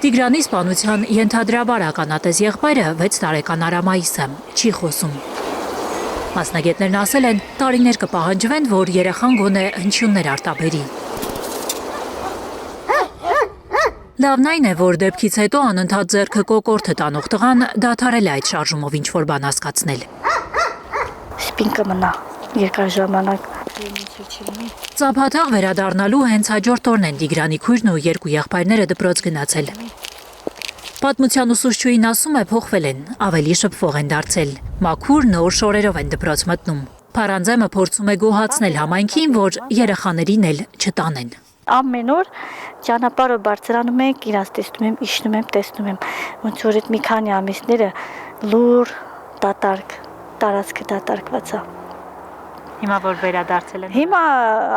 Տիգրանի սպանության ենթադրաբար ականատես եղբայրը 6 տարեկան Արամայիսը չի խոսում։ Մասնագետներն ասել են, տարիներ կպահանջվեն, որ երեխան գոնե հնչյուններ արտաբերի։ Լավն այն է, որ դեպքից հետո անընդհատ ձեռքը կոկորդը տանող տղան դադարել է այդ շարժումով ինչ-որ բան հասկացնել։ Սպինկը մնա, երկար ժամանակ։ Ծափաթաղ վերադառնալու հենց հաջորդ օրն են Տիգրանի քույրն ու 2 եղբայրները դպրոց գնացել։ Պատմության ուսուցչուհին ասում է փոխվել են, ավելի շփվող են դարձել։ Մաքուր նոր շորերով են դպրոց մտնում։ Փարանձեմը փորձում է գոհացնել համայնքին, որ երեխաներին էլ չտանեն։ Ամեն օր ճանապարհը բարձրանում ենք, իրաց տեսնում եմ, իջնում եմ, տեսնում եմ։ Ոնց որ այդ մի քանի ամիսները լուր դատարկ, տարածքը դատարկված է։ Հիմա որ վերադարձել են։ Հիմա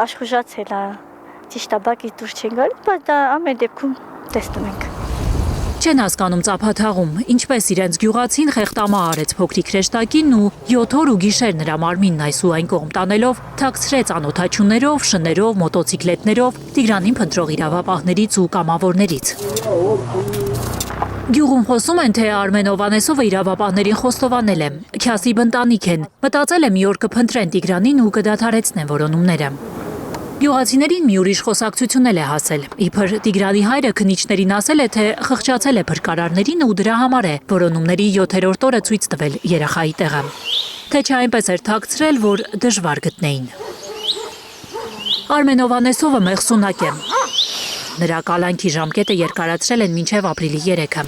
աշխուժացել է, ճիշտ է, բակից դուրս չեն գալիս, բայց դա ամեն դեպքում տեսնում ենք։ Չեն հասկանում ծափաթաղում, ինչպես իրենց գյուղացին խեղդամահարեց փոքրիկ հրեշտակին ու 7 օր ու գիշեր նրա մարմինն այս ու այն կողմ տանելով, թաքցրեց անօթաչուներով, շներով, մոտոցիկլետներով, Տիգրանին փնտրող իրավապահներից ու կամավորներից։ Գյուղում խոսում են, թե Արմեն Օվանեսովը իրավապահներին խոստովանել է, քյասիբ ընտանիք են, մտածել է մի օր կփնտրեն Տիգրանին ու կդադարեցնեն որոնումները։ Գյուղացիներին մի ուրիշ խոսակցություն էլ է հասել։ Իբր Տիգրանի հայրը քնիչներին ասել է, թե խղճացել է փրկարարներին ու դրա համար է որոնումների 7-րդ օրը ցույց տվել երեխայի տեղը։ Թե չէ այնպես էր թաքցրել, որ դժվար գտնեին։ Արմեն Օվանեսովը մեղսունակ է։ Նրա կալանքի ժամկետը երկարացրել են մինչև ապրիլի 3-ը։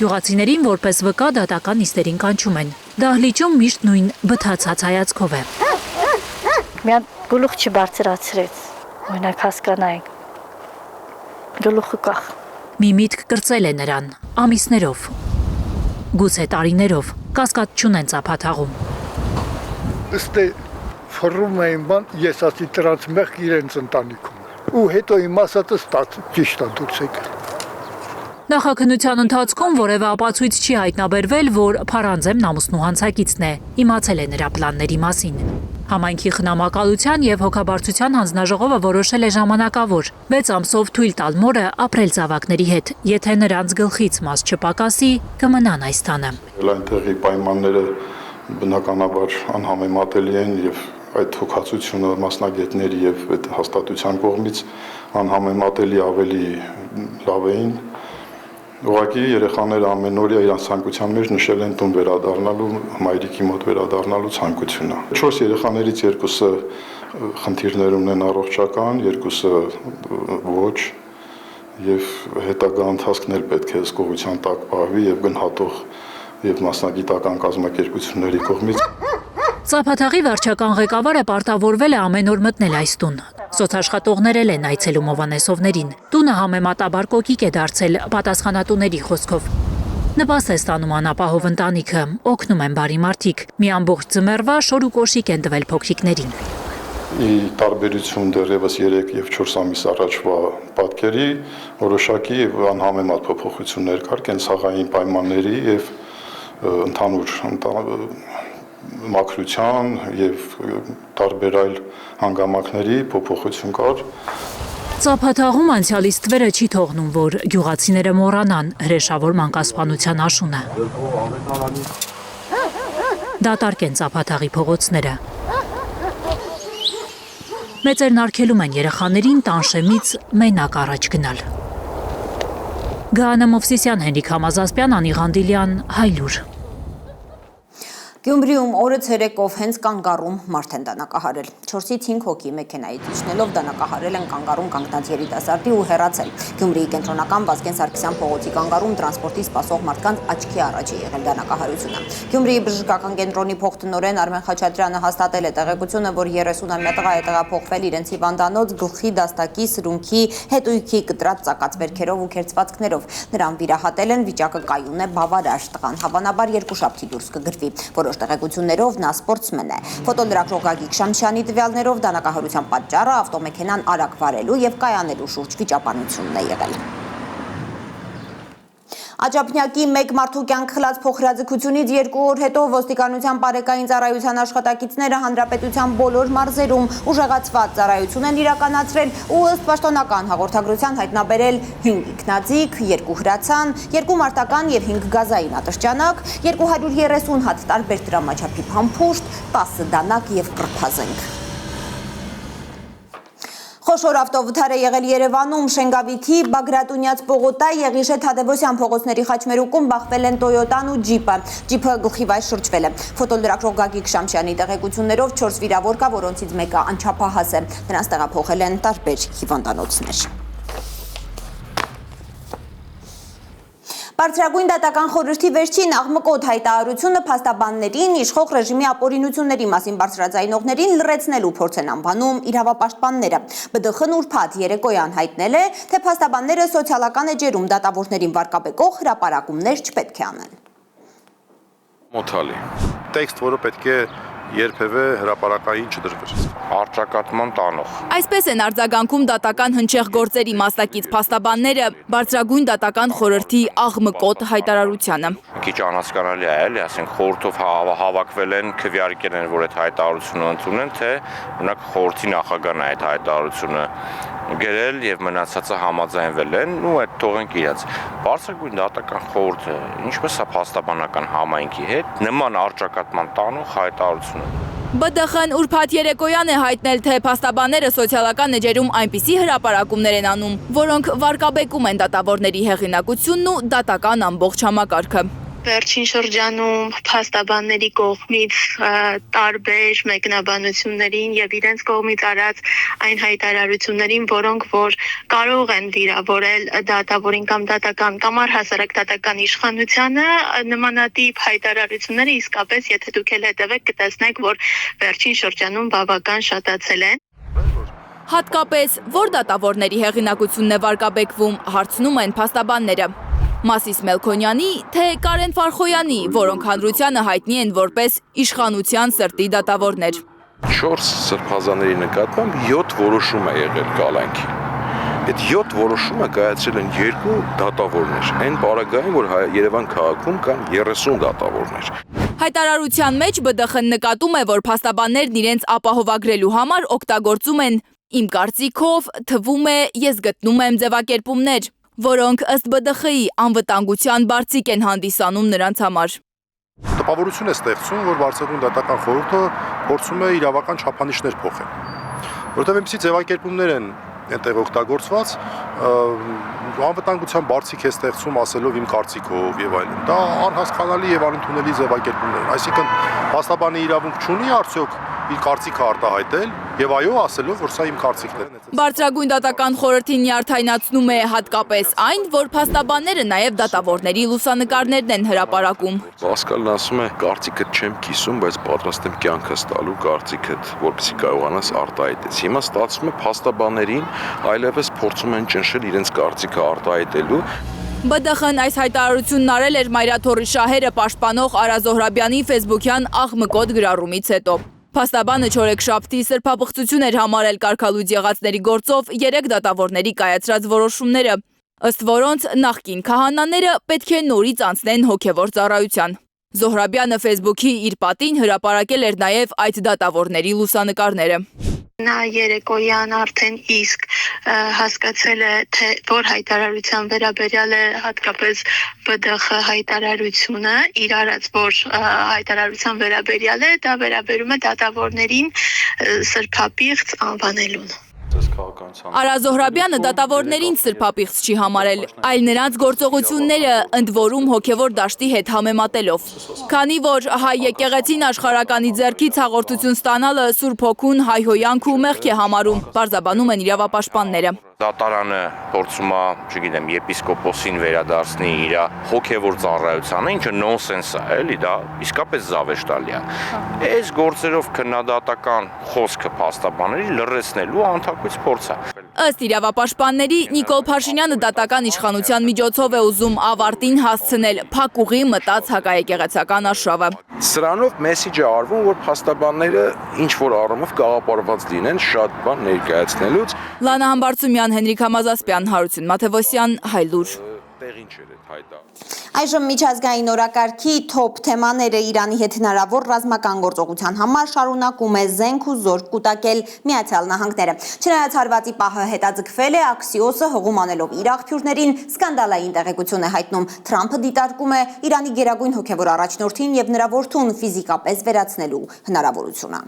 Գյուղացիներին որպես վկա դատական նիստերին կանչում են։ Դահլիճում միշտ նույն բթացած հայացքով է։ Միան գլուխ չբարձրացրեց, օրինակ հասկանայինք, գլուխը կախ։ Մի միտք կրծել է նրան, ամիսներով, գուցե տարիներով, կասկած չունեն ծափաթաղում։ Ըստ ֆռում էին բան, ես ասի դրանց մեղք իրենց ընտանիքում։ Ու հետո իմ ասածը ճիշտ է դուրս եկել։ Նախաքննության ընթացքում որևէ ապացույց չի հայտնաբերվել, որ Փարանձեմն ամուսնու հանցակիցն է, իմացել է նրա պլանների մասին։ Համայնքի խնամակալության եւ հոգաբարձության հանձնաժողովը որոշել է ժամանակավոր 6 ամսով թույլ տալ մորը ապրել զավակների հետ, եթե նրանց գլխից մաս չպակասի, կմնան այս տանը։ Այնտեղի պայմանները բնականաբար անհամեմատելի են եւ այդ հոգացությունը մասնագետների եւ այդ հաստատության կողմից անհամեմատելի ավելի լավ էին։ Ուղղակի երեխաները ամեն օր իրենց ցանկության մեջ նշել են տուն վերադառնալու, մայրիկի մոտ վերադառնալու ցանկությունը։ 4 երեխաներից 2-ը խնդիրներ ունեն առողջական, 2-ը ոչ, եւ հետագա ընթացքն էլ պետք է հսկողության տակ պահվի եւ գնահատող եւ մասնագիտական կազմակերպությունների կողմից։ Ծափաթաղի վարչական ղեկավարը պարտավորվել է ամեն օր մտնել այս տուն։ Սոցաշխատողներ էլ են այցելում Հովհաննեսովներին։ Տունը համեմատաբար կոկիկ է դարձել պատասխանատուների խոսքով։ Նպաստ է ստանում անապահով ընտանիքը, օգնում են բարի մարդիկ։ Մի ամբողջ ձմեռվա շոր ու կոշիկ են տվել փոքրիկներին։ Ի տարբերություն դեռևս 3 եւ 4 ամիս առաջվա պատկերի որոշակի անհամեմատ փոփոխություններ կար կենցաղային պայմանների եւ ընդհանուր մաքրության եւ տարբեր այլ հանգամանքների փոփոխություն կար։ Ծափաթաղում անցյալից թվերը չի թողնում, որ գյուղացիները մոռանան հրեշավոր մանկասպանության աշունը։ Դատարկ են ծափաթաղի փողոցները։ Մեծերն արգելում են երեխաներին տանշեմից մենակ առաջ գնալ։ Գահանա Մովսիսյան, Հենրիկ Համազասպյան, Անի Ղանդիլյան, Հայլուր։ Գյումրիում օրը ցերեկով հենց կանգառում մարդ են դանակահարել։ 4-ից 5 հոգի մեքենայից իջնելով դանակահարել են կանգառում կանգնած երիտասարդի ու հեռացել։ Գյումրիի կենտրոնական Վազգեն Սարգսյան փողոցի կանգառում տրանսպորտի սպասող մարդկանց աչքի առաջ է եղել դանակահարությունը։ Գյումրիի բժշկական կենտրոնի փոխտնօրեն Արմեն Խաչատրյանը հաստատել է տեղեկությունը, որ 30-ամյա տղա է տեղափոխվել իրենց հիվանդանոց գլխի, դաստակի, սրունքի, հետույքի կտրած ծակած վերքերով ու քերծվածքներով։ Նրան վիրահատել են, վիճակը կայուն է, բավարար։ Տղան հավանաբար 2 շաբթի դուրս կգրվի։ Որոշ տեղեկություններով նա սպորտսմեն է։ Ֆոտոլրագրող Գագիկ Շամշյանի տվյալներով դանակահարության պատճառը ավտոմեքենան արագ վարելու եւ կայանելու շուրջ վիճաբանությունն է եղել։ Աջափնյակի մեկ մարդու կյանք խլած փոխհրաձգությունից 2 օր հետո ոստիկանության բարեկային ծառայության աշխատակիցները հանրապետության բոլոր մարզերում ուժեղացված ծառայություն են իրականացրել ու ըստ պաշտոնական հաղորդագրության հայտնաբերել 5 ինքնաձիգ, 2 հրացան, 2 մարտական եւ 5 գազային ատրճանակ, 230 հատ տարբեր դրամաչափի փամփուշտ, 10 դանակ եւ կրթազենք։ Խոշոր ավտովթար է եղել Երևանում, Շենգավիթի, Բագրատունյաց Պողոտա, Եղիշե Թադևոսյան փողոցների խաչմերուկում բախվել են Տոյոտան ու ջիպը։ Ջիպը գլխիվայր շրջվել է։ Ֆոտոլրագրող Գագիկ Շամշյանի տեղեկություններով 4 վիրավոր կա, որոնցից մեկը անչափահաս է։ Նրանց տեղափոխել են տարբեր հիվանդանոցներ։ Բարձրագույն դատական խորհրդի վերջին աղմկոտ հայտարարությունը փաստաբաններին իշխող ռեժիմի ապօրինությունների մասին բարձրաձայնողներին լռեցնելու փորձ են անվանում իրավապաշտպանները։ ԲԴԽ-ն ուրբաթ երեկոյան հայտնել է, թե փաստաբանները սոցիալական էջերում դատավորներին վարկաբեկող հրապարակումներ չպետք է անեն։ Մոթալի տեքստ, որը պետք է երբևէ հրապարակային չդրվեր։ Առճակատման տանող։ Այսպես են արձագանքում դատական հնչեղ գործերի մասնակից փաստաբանները բարձրագույն դատական խորհրդի աղմկոտ հայտարարությանը։ Քիչ անհասկանալի է, էլի, ասենք խորհրդով հավաքվել են, քվեարկել են, որ այդ հայտարարությունը ընդունեն, թե օրինակ խորհրդի նախագահն է այդ հայտարարությունը գրել եւ մնացածը համաձայնվել են, ու այդ թողենք իրաց։ Բարձրագույն դատական խորհուրդը ինչպես է փաստաբանական համայնքի հետ նման առճակատման տանող հայտարարություն։ ԲԴԽ-ն ուրբաթ երեկոյան է հայտնել, թե փաստաբանները սոցիալական էջերում այնպիսի հրապարակումներ են անում, որոնք վարկաբեկում են դատավորների հեղինակությունն ու դատական ամբողջ համակարգը։ Վերջին շրջանում փաստաբանների կողմից տարբեր մեկնաբանություններին եւ իրենց կողմից արած այն հայտարարություններին, որոնք որ կարող են վիրավորել դատավորին կամ դատական կամ առհասարակ դատական իշխանությանը, նմանատիպ հայտարարությունները իսկապես, եթե դուք էլ հետևեք, կտեսնեք, որ վերջին շրջանում բավական շատացել են։ Հատկապես որ դատավորների հեղինակությունն է վարկաբեկվում, հարցնում են փաստաբանները։ Մասիս Մելքոնյանի, թե Կարեն Ֆարխոյանի, որոնք հանրությանը հայտնի են որպես իշխանության սրտի դատավորներ։ 4 սրբազանների նկատմամբ 7 որոշում է եղել կալանքի։ Այդ 7 որոշումը կայացրել են 2 դատավորներ։ Այն պարագային, որ Երևան քաղաքում կան 30 դատավորներ։ Հայտարարության մեջ ԲԴԽ-ն նկատում է, որ փաստաբաններն իրենց ապահովագրելու համար օգտագործում են «իմ կարծիքով», «թվում է», «ես գտնում եմ» ձևակերպումներ, որոնք ըստ ԲԴԽ-ի անվտանգության բարձիկ են հանդիսանում նրանց համար։ Տպավորություն է ստեղծում, որ բարձրագույն դատական խորհուրդը փորձում է իրավական չափանիշներ փոխել։ Որտեղ այնպիսի ձևակերպումներ են այնտեղ օգտագործված, անվտանգության բարձիկ է ստեղծում ասելով իմ կարծիքով եւ այլն։ Դա անհասկանալի եւ անընդունելի ձևակերպումներ են։ Այսինքն փաստաբանի իրավունք չունի արդյոք իր կարծիքը արտահայտել եւ այո ասելով, որ սա իմ կարծիքն է։ Բարձրագույն դատական խորհրդին նյարդայնացնում է հատկապես այն, որ փաստաբանները նաև դատավորների լուսանկարներն են հրապարակում։ Պասկալն ասում է, կարծիքդ չեմ կիսում, բայց պատրաստ եմ կյանքս տալու կարծիքդ, որպեսզի կարողանաս արտահայտես։ Հիմա ստացվում է փաստաբաններին այլևս փորձում են ճնշել իրենց կարծիքը արտահայտելու։ ԲԴԽ-ն այս հայտարարությունն արել էր Մայրաթորի շահերը պաշտպանող Արա Զոհրաբյանի ֆեյսբուքյան աղմկոտ գրառումից հետո։ Փաստաբանը չորեքշաբթի սրբապղծություն էր համարել կարգալույծ եղածների գործով 3 դատավորների կայացրած որոշումները, ըստ որոնց նախկին քահանաները պետք է նորից անցնեն հոգևոր ծառայության։ Զոհրաբյանը ֆեյսբուքի իր պատին հրապարակել էր նաև այդ դատավորների լուսանկարները։ Նա երեկոյան արդեն իսկ հասկացել է, թե որ հայտարարության վերաբերյալ է հատկապես ԲԴԽ հայտարարությունը, իր արած որ հայտարարության վերաբերյալ է, դա վերաբերում է դատավորներին սրբապիղծ անվանելուն։ Արա Զոհրաբյանը դատավորներին սրբապիղծ չի համարել, այլ նրանց գործողությունները ընդ որում հոգևոր դաշտի հետ համեմատելով։ Քանի որ հայ եկեղեցին աշխարհականի ձեռքից հաղորդություն ստանալը Սուրբ Հոգուն հայհոյանք ու մեղք է համարում, պարզաբանում են իրավապաշտպանները։ Դատարանը փորձում է, չգիտեմ, եպիսկոպոսին վերադարձնի իր հոգևոր ծառայությանը, ինչը նոնսենս է, էլի, դա իսկապես զավեշտալի է։ Այս գործերով քննադատական խոսքը փաստաբանների լրացնելու անթակույց փորձ է։ Ըստ իրավապաշտպանների Նիկոլ Փաշինյանը դատական իշխանության միջոցով է ուզում ավարտին հասցնել փակուղի մտած հակաեկեղեցական արշավը։ Սրանով մեսիջը արվում, որ փաստաբանները ինչ որ առումով գաղափարված լինեն շատ բան ներկայացնելուց։ Լանա Համբարձումյան, Հենրիկ Համազասպյան, Հարություն Մաթևոսյան, Հայլուր։ Այժմ միջազգային օրակարգի թոփ թեմաները Իրանի հետ հնարավոր ռազմական գործողության համար շարունակում է զենք ու զորք կուտակել Միացյալ Նահանգները։ Չնայած հարվածի պահը հետաձգվել է, Axios-ը հողում անելով իր աղբյուրներին սկանդալային տեղեկություն է հայտնում։ Թրամփը դիտարկում է Իրանի գերագույն հոգևոր առաջնորդին եւ նրա որդուն ֆիզիկապես վերացնելու հնարավորությունը։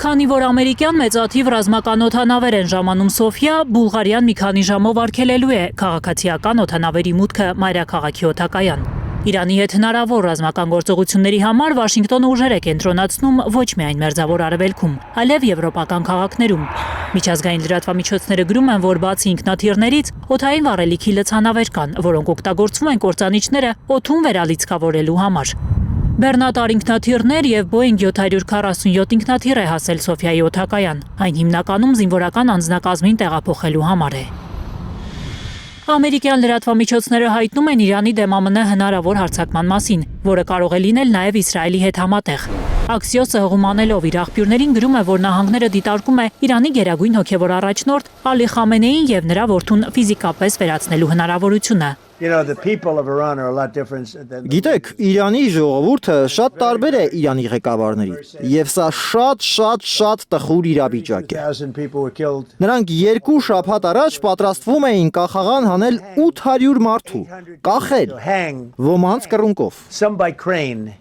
Քանի որ ամերիկյան մեծաթիվ ռազմական օդանավեր են ժամանում Սոֆիա, Բուլղարիան մի քանի ժամով արգելելու է քաղաքացիական օդանավերի մուտքը մայրաքաղաքի օդակայան։ Իրանի հետ հնարավոր ռազմական գործողությունների համար Վաշինգտոնը ուժեր է կենտրոնացնում ոչ միայն Մերձավոր Արևելքում, այլև եվրոպական քաղաքներում։ Միջազգային լրատվամիջոցները գրում են, որ բացի ինքնաթիռներից, օդային վառելիքի լցանավեր կան, որոնք օգտագործվում են կործանիչները օդում վերալիցքավորելու համար։ Բեռնատար ինքնաթիռներ եւ Boeing 747 ինքնաթիռ է հասել Սոֆիայի օդակայան, այն հիմնականում զինվորական անձնակազմին տեղափոխելու համար է։ Ամերիկյան լրատվամիջոցները հայտնում են Իրանի դեմ ԱՄՆ հնարավոր հարձակման մասին, որը կարող է լինել նաև Իսրայելի հետ համատեղ։ Axios-ը հողում անելով իր աղբյուրներին գրում է, որ նահանգները դիտարկում է Իրանի գերագույն հոգևոր առաջնորդ Ալի Խամենեին եւ նրա որդուն ֆիզիկապես վերացնելու հնարավորությունը։ Գիտեք, Իրանի ժողովուրդը շատ տարբեր է Իրանի ղեկավարներից, եւ սա շատ տխուր իրավիճակ է։ Նրանք 2 շաբաթ առաջ պատրաստվում էին կախաղան հանել 800 մարդու, կախել, ոմանց կռունկով։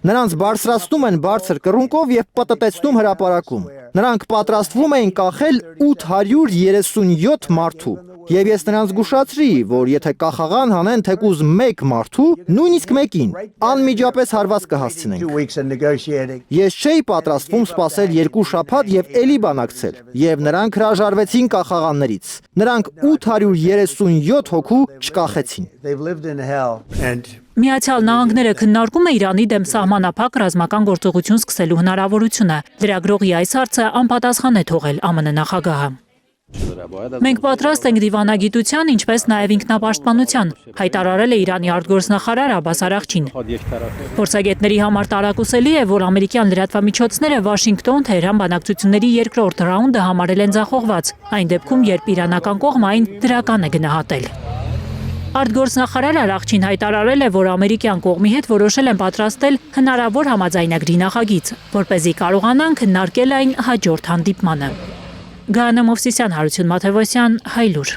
Նրանց բարձրացնում են բարձր կռունկով եւ պտտեցնում հրապարակում։ Նրանք պատրաստվում էին կախել 837 մարդու։ Եվ ես նրանց զգուշացրի, որ եթե կախաղան հանեն թեկուզ 1 մարդու, նույնիսկ մեկին, անմիջապես հարված կհասցնենք։ Ես չէի պատրաստվում սպասել 2 շաբաթ եւ էլի բանակցել, եւ նրանք հրաժարվեցին կախաղաններից։ Նրանք 837 հոգու չկախեցին։ Միացյալ Նահանգները քննարկում է Իրանի դեմ սահմանափակ ռազմական գործողություն սկսելու հնարավորությունը։ Լրագրողի այս հարցը անպատասխան է թողել ԱՄՆ նախագահը։ Մենք պատրաստ ենք դիվանագիտության, ինչպես նաև ինքնապաշտպանության, հայտարարել է Իրանի արտգործնախարար Աբբաս Արաղչին։ Փորձագետների համար տարակուսելի է, որ ամերիկյան լրատվամիջոցները Վաշինգտոն Թեհրան բանակցությունների երկրորդ ռաունդը համարել են ձախողված, այն դեպքում, երբ իրանական կողմը այն դրական է գնահատել։ Արտգործնախարար Արաղչին հայտարարել է, որ ամերիկյան կողմի հետ որոշել են պատրաստել հնարավոր համաձայնագրի նախագիծ, որպեսզի կարողանան քննարկել այն հաջորդ հանդիպմանը։ Գայանե Մովսիսյան, Հարություն Մաթևոսյան, Հայլուր։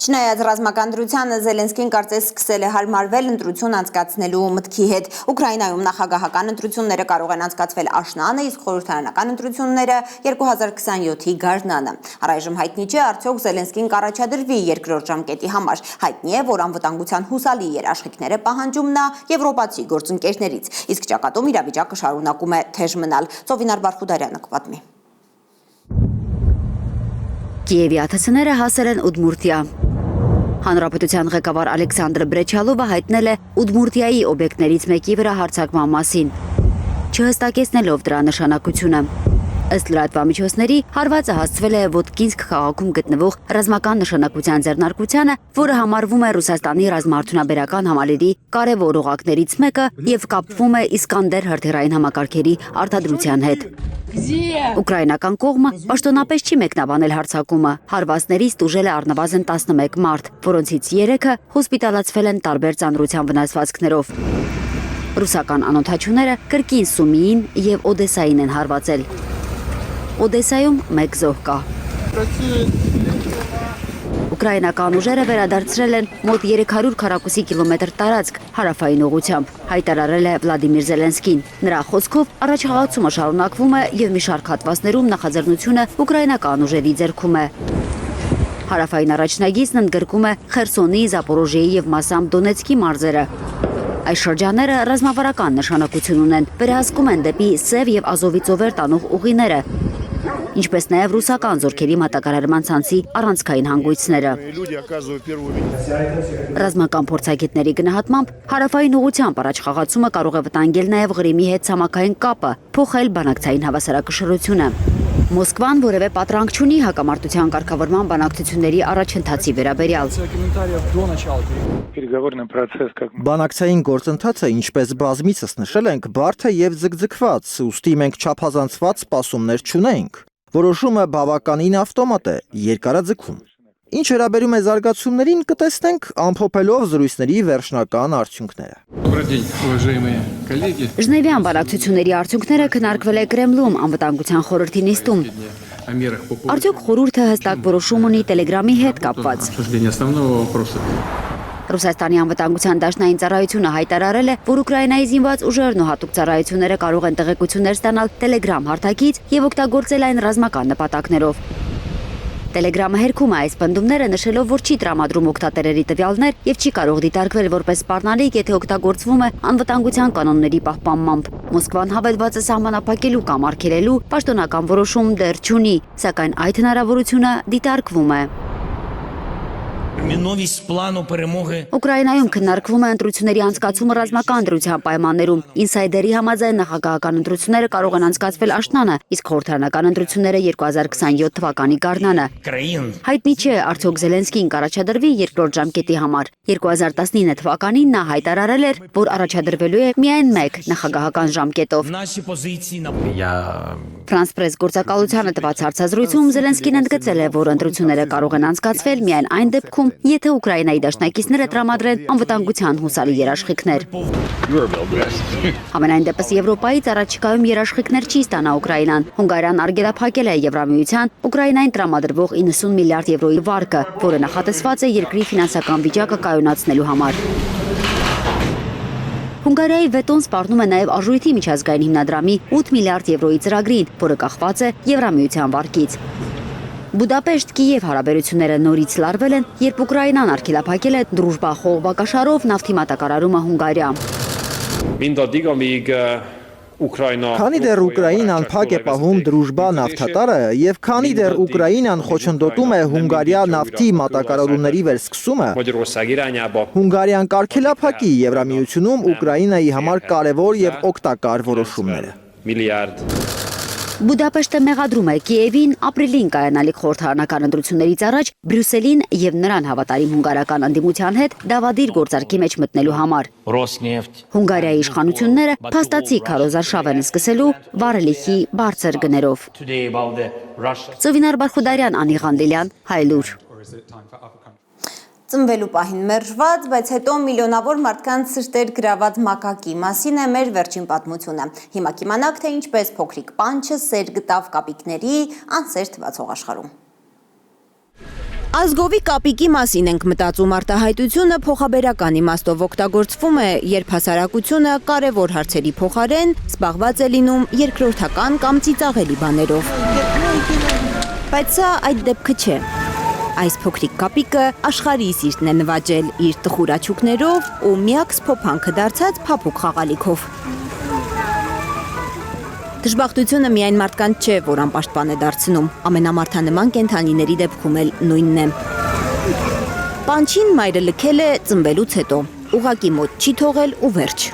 Չնայած ռազմական դրությանը Զելենսկին կարծես սկսել է հարմարվել ընտրություն անցկացնելու մտքի հետ։ Ուկրաինայում նախագահական ընտրությունները կարող են անցկացվել աշնանը, իսկ խորհրդարանական ընտրությունները 2027-ի գարնանը։ Առայժմ հայտնի չէ, արդյոք Զելենսկին կառաջադրվի երկրորդ ժամկետի համար։ Հայտնի է, որ անվտանգության հուսալի երաշխիքներ է պահանջում նա եվրոպացի գործընկերներից, իսկ ճակատում իրավիճակը շարունակում է թեժ մնալ։ Ծովինար Բարխուդարյանը կպատմի։ Կիևի ԱԹՍ-ները հասել են Ուդմուրտիա։ Հանրապետության ղեկավար Ալեքսանդր Բրեչալովը հայտնել է Ուդմուրտիայի օբյեկտներից մեկի վրա հարձակման մասին, չհստակեցնելով դրա նշանակությունը։ Ըստ լրատվամիջոցների, հարվածը հասցվել է Ոդկինսկ քաղաքում գտնվող ռազմական նշանակության ձեռնարկությանը, որը համարվում է Ռուսաստանի ռազմաարդյունաբերական համալիրի կարևոր օղակներից մեկը եւ կապվում է Իսկանդեր հրթիռային համակարգերի արտադրության հետ։ Ուկրաինական կողմը պաշտոնապես չի մեկնաբանել հարձակումը։ Հարվածներից տուժել է առնվազն 11 մարդ, որոնցից 3-ը հոսպիտալացվել են տարբեր ծանրության վնասվածքներով։ Ռուսական անօդաչուները կրկին Սումիին եւ Օդեսային են հարվածել։ Օդեսայում մեկ զոհ կա։ Ուկրաինական ուժերը վերադարձրել են մոտ 300 քառակուսի կիլոմետր տարածք հարավային ուղղությամբ, հայտարարել է Վլադիմիր Զելենսկին։ Նրա խոսքով առաջխաղացումը շարունակվում է եւ մի շարք հատվածներում նախաձեռնությունը ուկրաինական ուժերի ձեռքում է։ Հարավային առաջնագիծն ընդգրկում է Խերսոնի, Զապորոժիեի եւ մասամբ Դոնեցկի մարզերը։ Այս շրջանները ռազմավարական նշանակություն ունեն, վերահսկում են դեպի Սև եւ Ազովի ծովեր տանող ուղիները, ինչպես նաև ռուսական զորքերի մատակարարման ցանցի առանցքային հանգույցները։ Ռազմական փորձագետների գնահատմամբ հարավային ուղղությամբ առաջխաղացումը կարող է վտանգել նաև Ղրիմի հետ ցամաքային կապը, փոխել բանակցային հավասարակշռությունը։ Մոսկվան որևէ պատրանք չունի հակամարտության կարգավորման բանակցությունների առաջընթացի վերաբերյալ։ Բանակցային գործընթացը, ինչպես բազմիցս նշել ենք, բարդ է եւ ձգձգված, ուստի մենք չափազանցված սպասումներ չունենք։ Որոշումը բավականին ավտոմատ է, երկարաձգում։ Ինչ վերաբերում է զարգացումներին, կտեսնենք ամփոփելով զրույցների վերջնական արդյունքները։ Ժնևյան բանակցությունների արդյունքները քննարկվել է Կրեմլում անվտանգության խորհրդի նիստում։ Արդյոք խորհուրդը հստակ որոշում ունի Տելեգրամի հետ կապված։ Ռուսաստանի անվտանգության դաշնային ծառայությունը հայտարարել է, որ Ուկրաինայի զինված ուժերն ու հատուկ ծառայությունները կարող են տեղեկություններ ստանալ Telegram հարթակից եւ օգտագործել այն ռազմական նպատակներով։ Telegram-ը հերքում է այս պնդումները, նշելով, որ չի տրամադրում օգտատերերի տվյալներ եւ չի կարող դիտարկվել որպես սպառնալիք, եթե օգտագործվում է անվտանգության կանոնների պահպանմամբ։ Մոսկվան հավելվածը սահմանափակելու կամ արգելելու պաշտոնական որոշում դեռ չունի, սակայն այդ հնարավորությունը դիտարկվում է։ Ուկրաինայում քննարկվում է ընտրությունների անցկացումը ռազմական դրության պայմաններում։ Ինսայդերի համաձայն նախագահական ընտրությունները կարող են անցկացվել աշնանը, իսկ խորհրդարանական ընտրությունները 2027 թվականի գարնանը։ Հայտնի չէ, արդյոք Զելենսկին կառաջադրվի երկրորդ ժամկետի համար։ 2019 թվականին նա հայտարարել էր, որ առաջադրվելու է միայն մեկ նախագահական ժամկետով։ Ֆրանս պրես գործակալությանը տված հարցազրույցում Զելենսկին ընդգծել է, որ ընտրությունները կարող են անցկացվել միայն այն դեպքում, եթե Ուկրաինայի դաշնակիցները տրամադրեն անվտանգության հուսալի երաշխիքներ։ Համենայն դեպս Եվրոպայից առաջիկայում երաշխիքներ չի ստանա Ուկրաինան։ Հունգարիան արգելափակել է Եվրամիության Ուկրաինային տրամադրվող 90 միլիարդ եվրոյի վարկը, որը նախատեսված է երկրի ֆինանսական վիճակը կայունացնելու համար։ Հունգարիայի վետոն սպառնում է նաև արժույթի միջազգային հիմնադրամի 8 միլիարդ եվրոյի ծրագրին, որը կախված է Եվրամիության վարկից։ Բուդապեշտ-Կիև հարաբերությունները նորից լարվել են, երբ Ուկրաինան արգելափակել է դրուժբա խողովակաշարով նավթի մատակարարումը Հունգարիա։ Քանի դեռ Ուկրաինան փակ է պահում դրուժբա նավթատարը եւ քանի դեռ Ուկրաինան խոչընդոտում է Հունգարիա նավթի մատակարարումների վերսկսումը, Հունգարիան կարգելափակի Եվրամիությունում Ուկրաինայի համար կարևոր եւ օգտակար որոշումները։ Բուդապեշտը մեղադրում է Կիևին ապրիլին կայանալիք խորհրդարանական ընտրություններից առաջ Բրյուսելին եւ նրան հավատարիմ հունգարական անդիմության հետ դավադիր գործարքի մեջ մտնելու համար։ Հունգարիայի իշխանությունները փաստացի քարոզարշավ են սկսելու վառելիքի բարձր գներով։ Ծովինար Բարխուդարյան, Անի Ղանդիլյան, Հայլուր։ Ծնվելու պահին մերժված, բայց հետո միլիոնավոր մարդկանց սրտեր գրաված մակակի մասին է մեր վերջին պատմությունը։ Հիմա կիմանաք, թե ինչպես փոքրիկ պանչը սեր գտավ կապիկների անսեր թվացող աշխարհում։ Ազգովի կապիկի մասին ենք մտածում, արտահայտությունը փոխաբերական իմաստով օգտագործվում է, երբ հասարակությունը կարևոր հարցերի փոխարեն զբաղված է լինում երկրորդական կամ ծիծաղելի բաներով։ Բայց սա այդ դեպքը չէ։ Այս փոքրիկ կապիկը աշխարհի սիրտն է նվաճել իր տխուր աչուկներով ու միակ սփոփանքը դարձած փափուկ խաղալիքով։ Դժբախտությունը միայն մարդկանց չէ, որ անպաշտպան է դարձնում, ամենամարդանման կենդանիների դեպքում էլ նույնն է։ Պանչին մայրը լքել է ծնվելուց հետո, ուղակի մոտ չի թողել ու վերջ։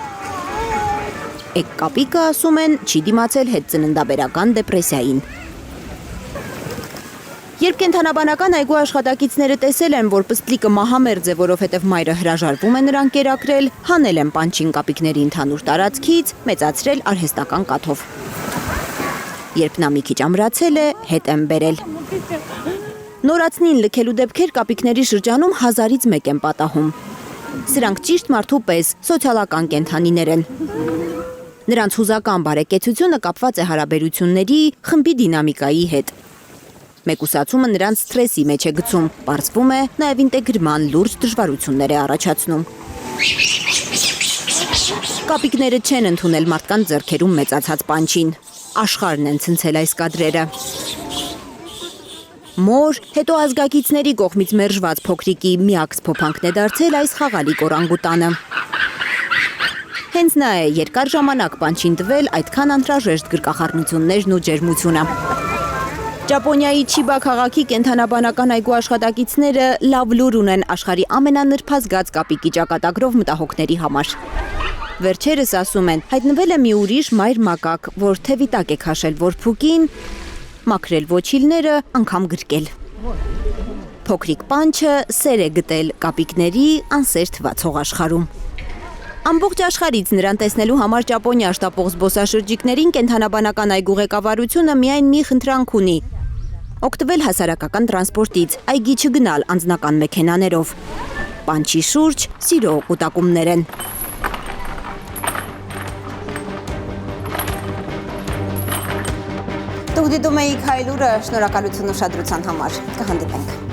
Էկ կապիկը, ասում են, չի դիմացել հետծննդաբերական դեպրեսիային։ Երբ կենդանաբանական այգու աշխատակիցները տեսել են, որ պստլիկը մահամերձ է, որովհետև մայրը հրաժարվում է նրան կերակրել, հանել են պանչին կապիկների ընդհանուր տարածքից, մեծացրել արհեստական կաթով։ Երբ նա մի քիչ ամրացել է, հետ են բերել։ Նորացնին լքելու դեպքեր կապիկների շրջանում 1000-ից մեկ են պատահում։ Սրանք ճիշտ մարդու պես սոցիալական կենդանիներ են։ Նրանց հուզական բարեկեցությունը կապված է հարաբերությունների, խմբի դինամիկայի հետ։ Մեկուսացումը նրանց սթրեսի մեջ է գցում, պարզվում է, նաև ինտեգրման լուրջ դժվարություններ է առաջացնում։ Կապիկները չեն ընդունել մարդկանց ձեռքերում մեծացած պանչին։ Աշխարհն են ցնցել այս կադրերը։ Մոր, հետո ազգակիցների կողմից մերժված փոքրիկի միակ սփոփանքն է դարձել այս խաղալիք օրանգուտանը։ Հենց նա է երկար ժամանակ պանչին տվել այդքան անհրաժեշտ գրկախառնություններն ու ջերմությունը։ Ճապոնիայի Չիբա քաղաքի կենդանաբանական այգու աշխատակիցները լավ լուր ունեն աշխարհի ամենանրբազգաց կապիկի ճակատագրով մտահոգների համար։ Վերջերս, ասում են, հայտնվել է մի ուրիշ մայր մակակ, որ թևի տակ է քաշել որփուկին, մաքրել ոչիլները, անգամ գրկել։ Փոքրիկ պանչը սեր է գտել կապիկների անսեր թվացող աշխարհում։ Ամբողջ աշխարհից նրան տեսնելու համար Ճապոնիա շտապող զբոսաշրջիկներին կենդանաբանական այգու ղեկավարությունը միայն մի խնդրանք ունի՝ օգտվել հասարակական տրանսպորտից, այգի չգնալ անձնական մեքենաներով։ Պանչի շուրջ սիրո կուտակումներ են։ Դուք դիտում էիք Հայլուրը, շնորհակալություն ուշադրության համար։ Կհանդիպենք։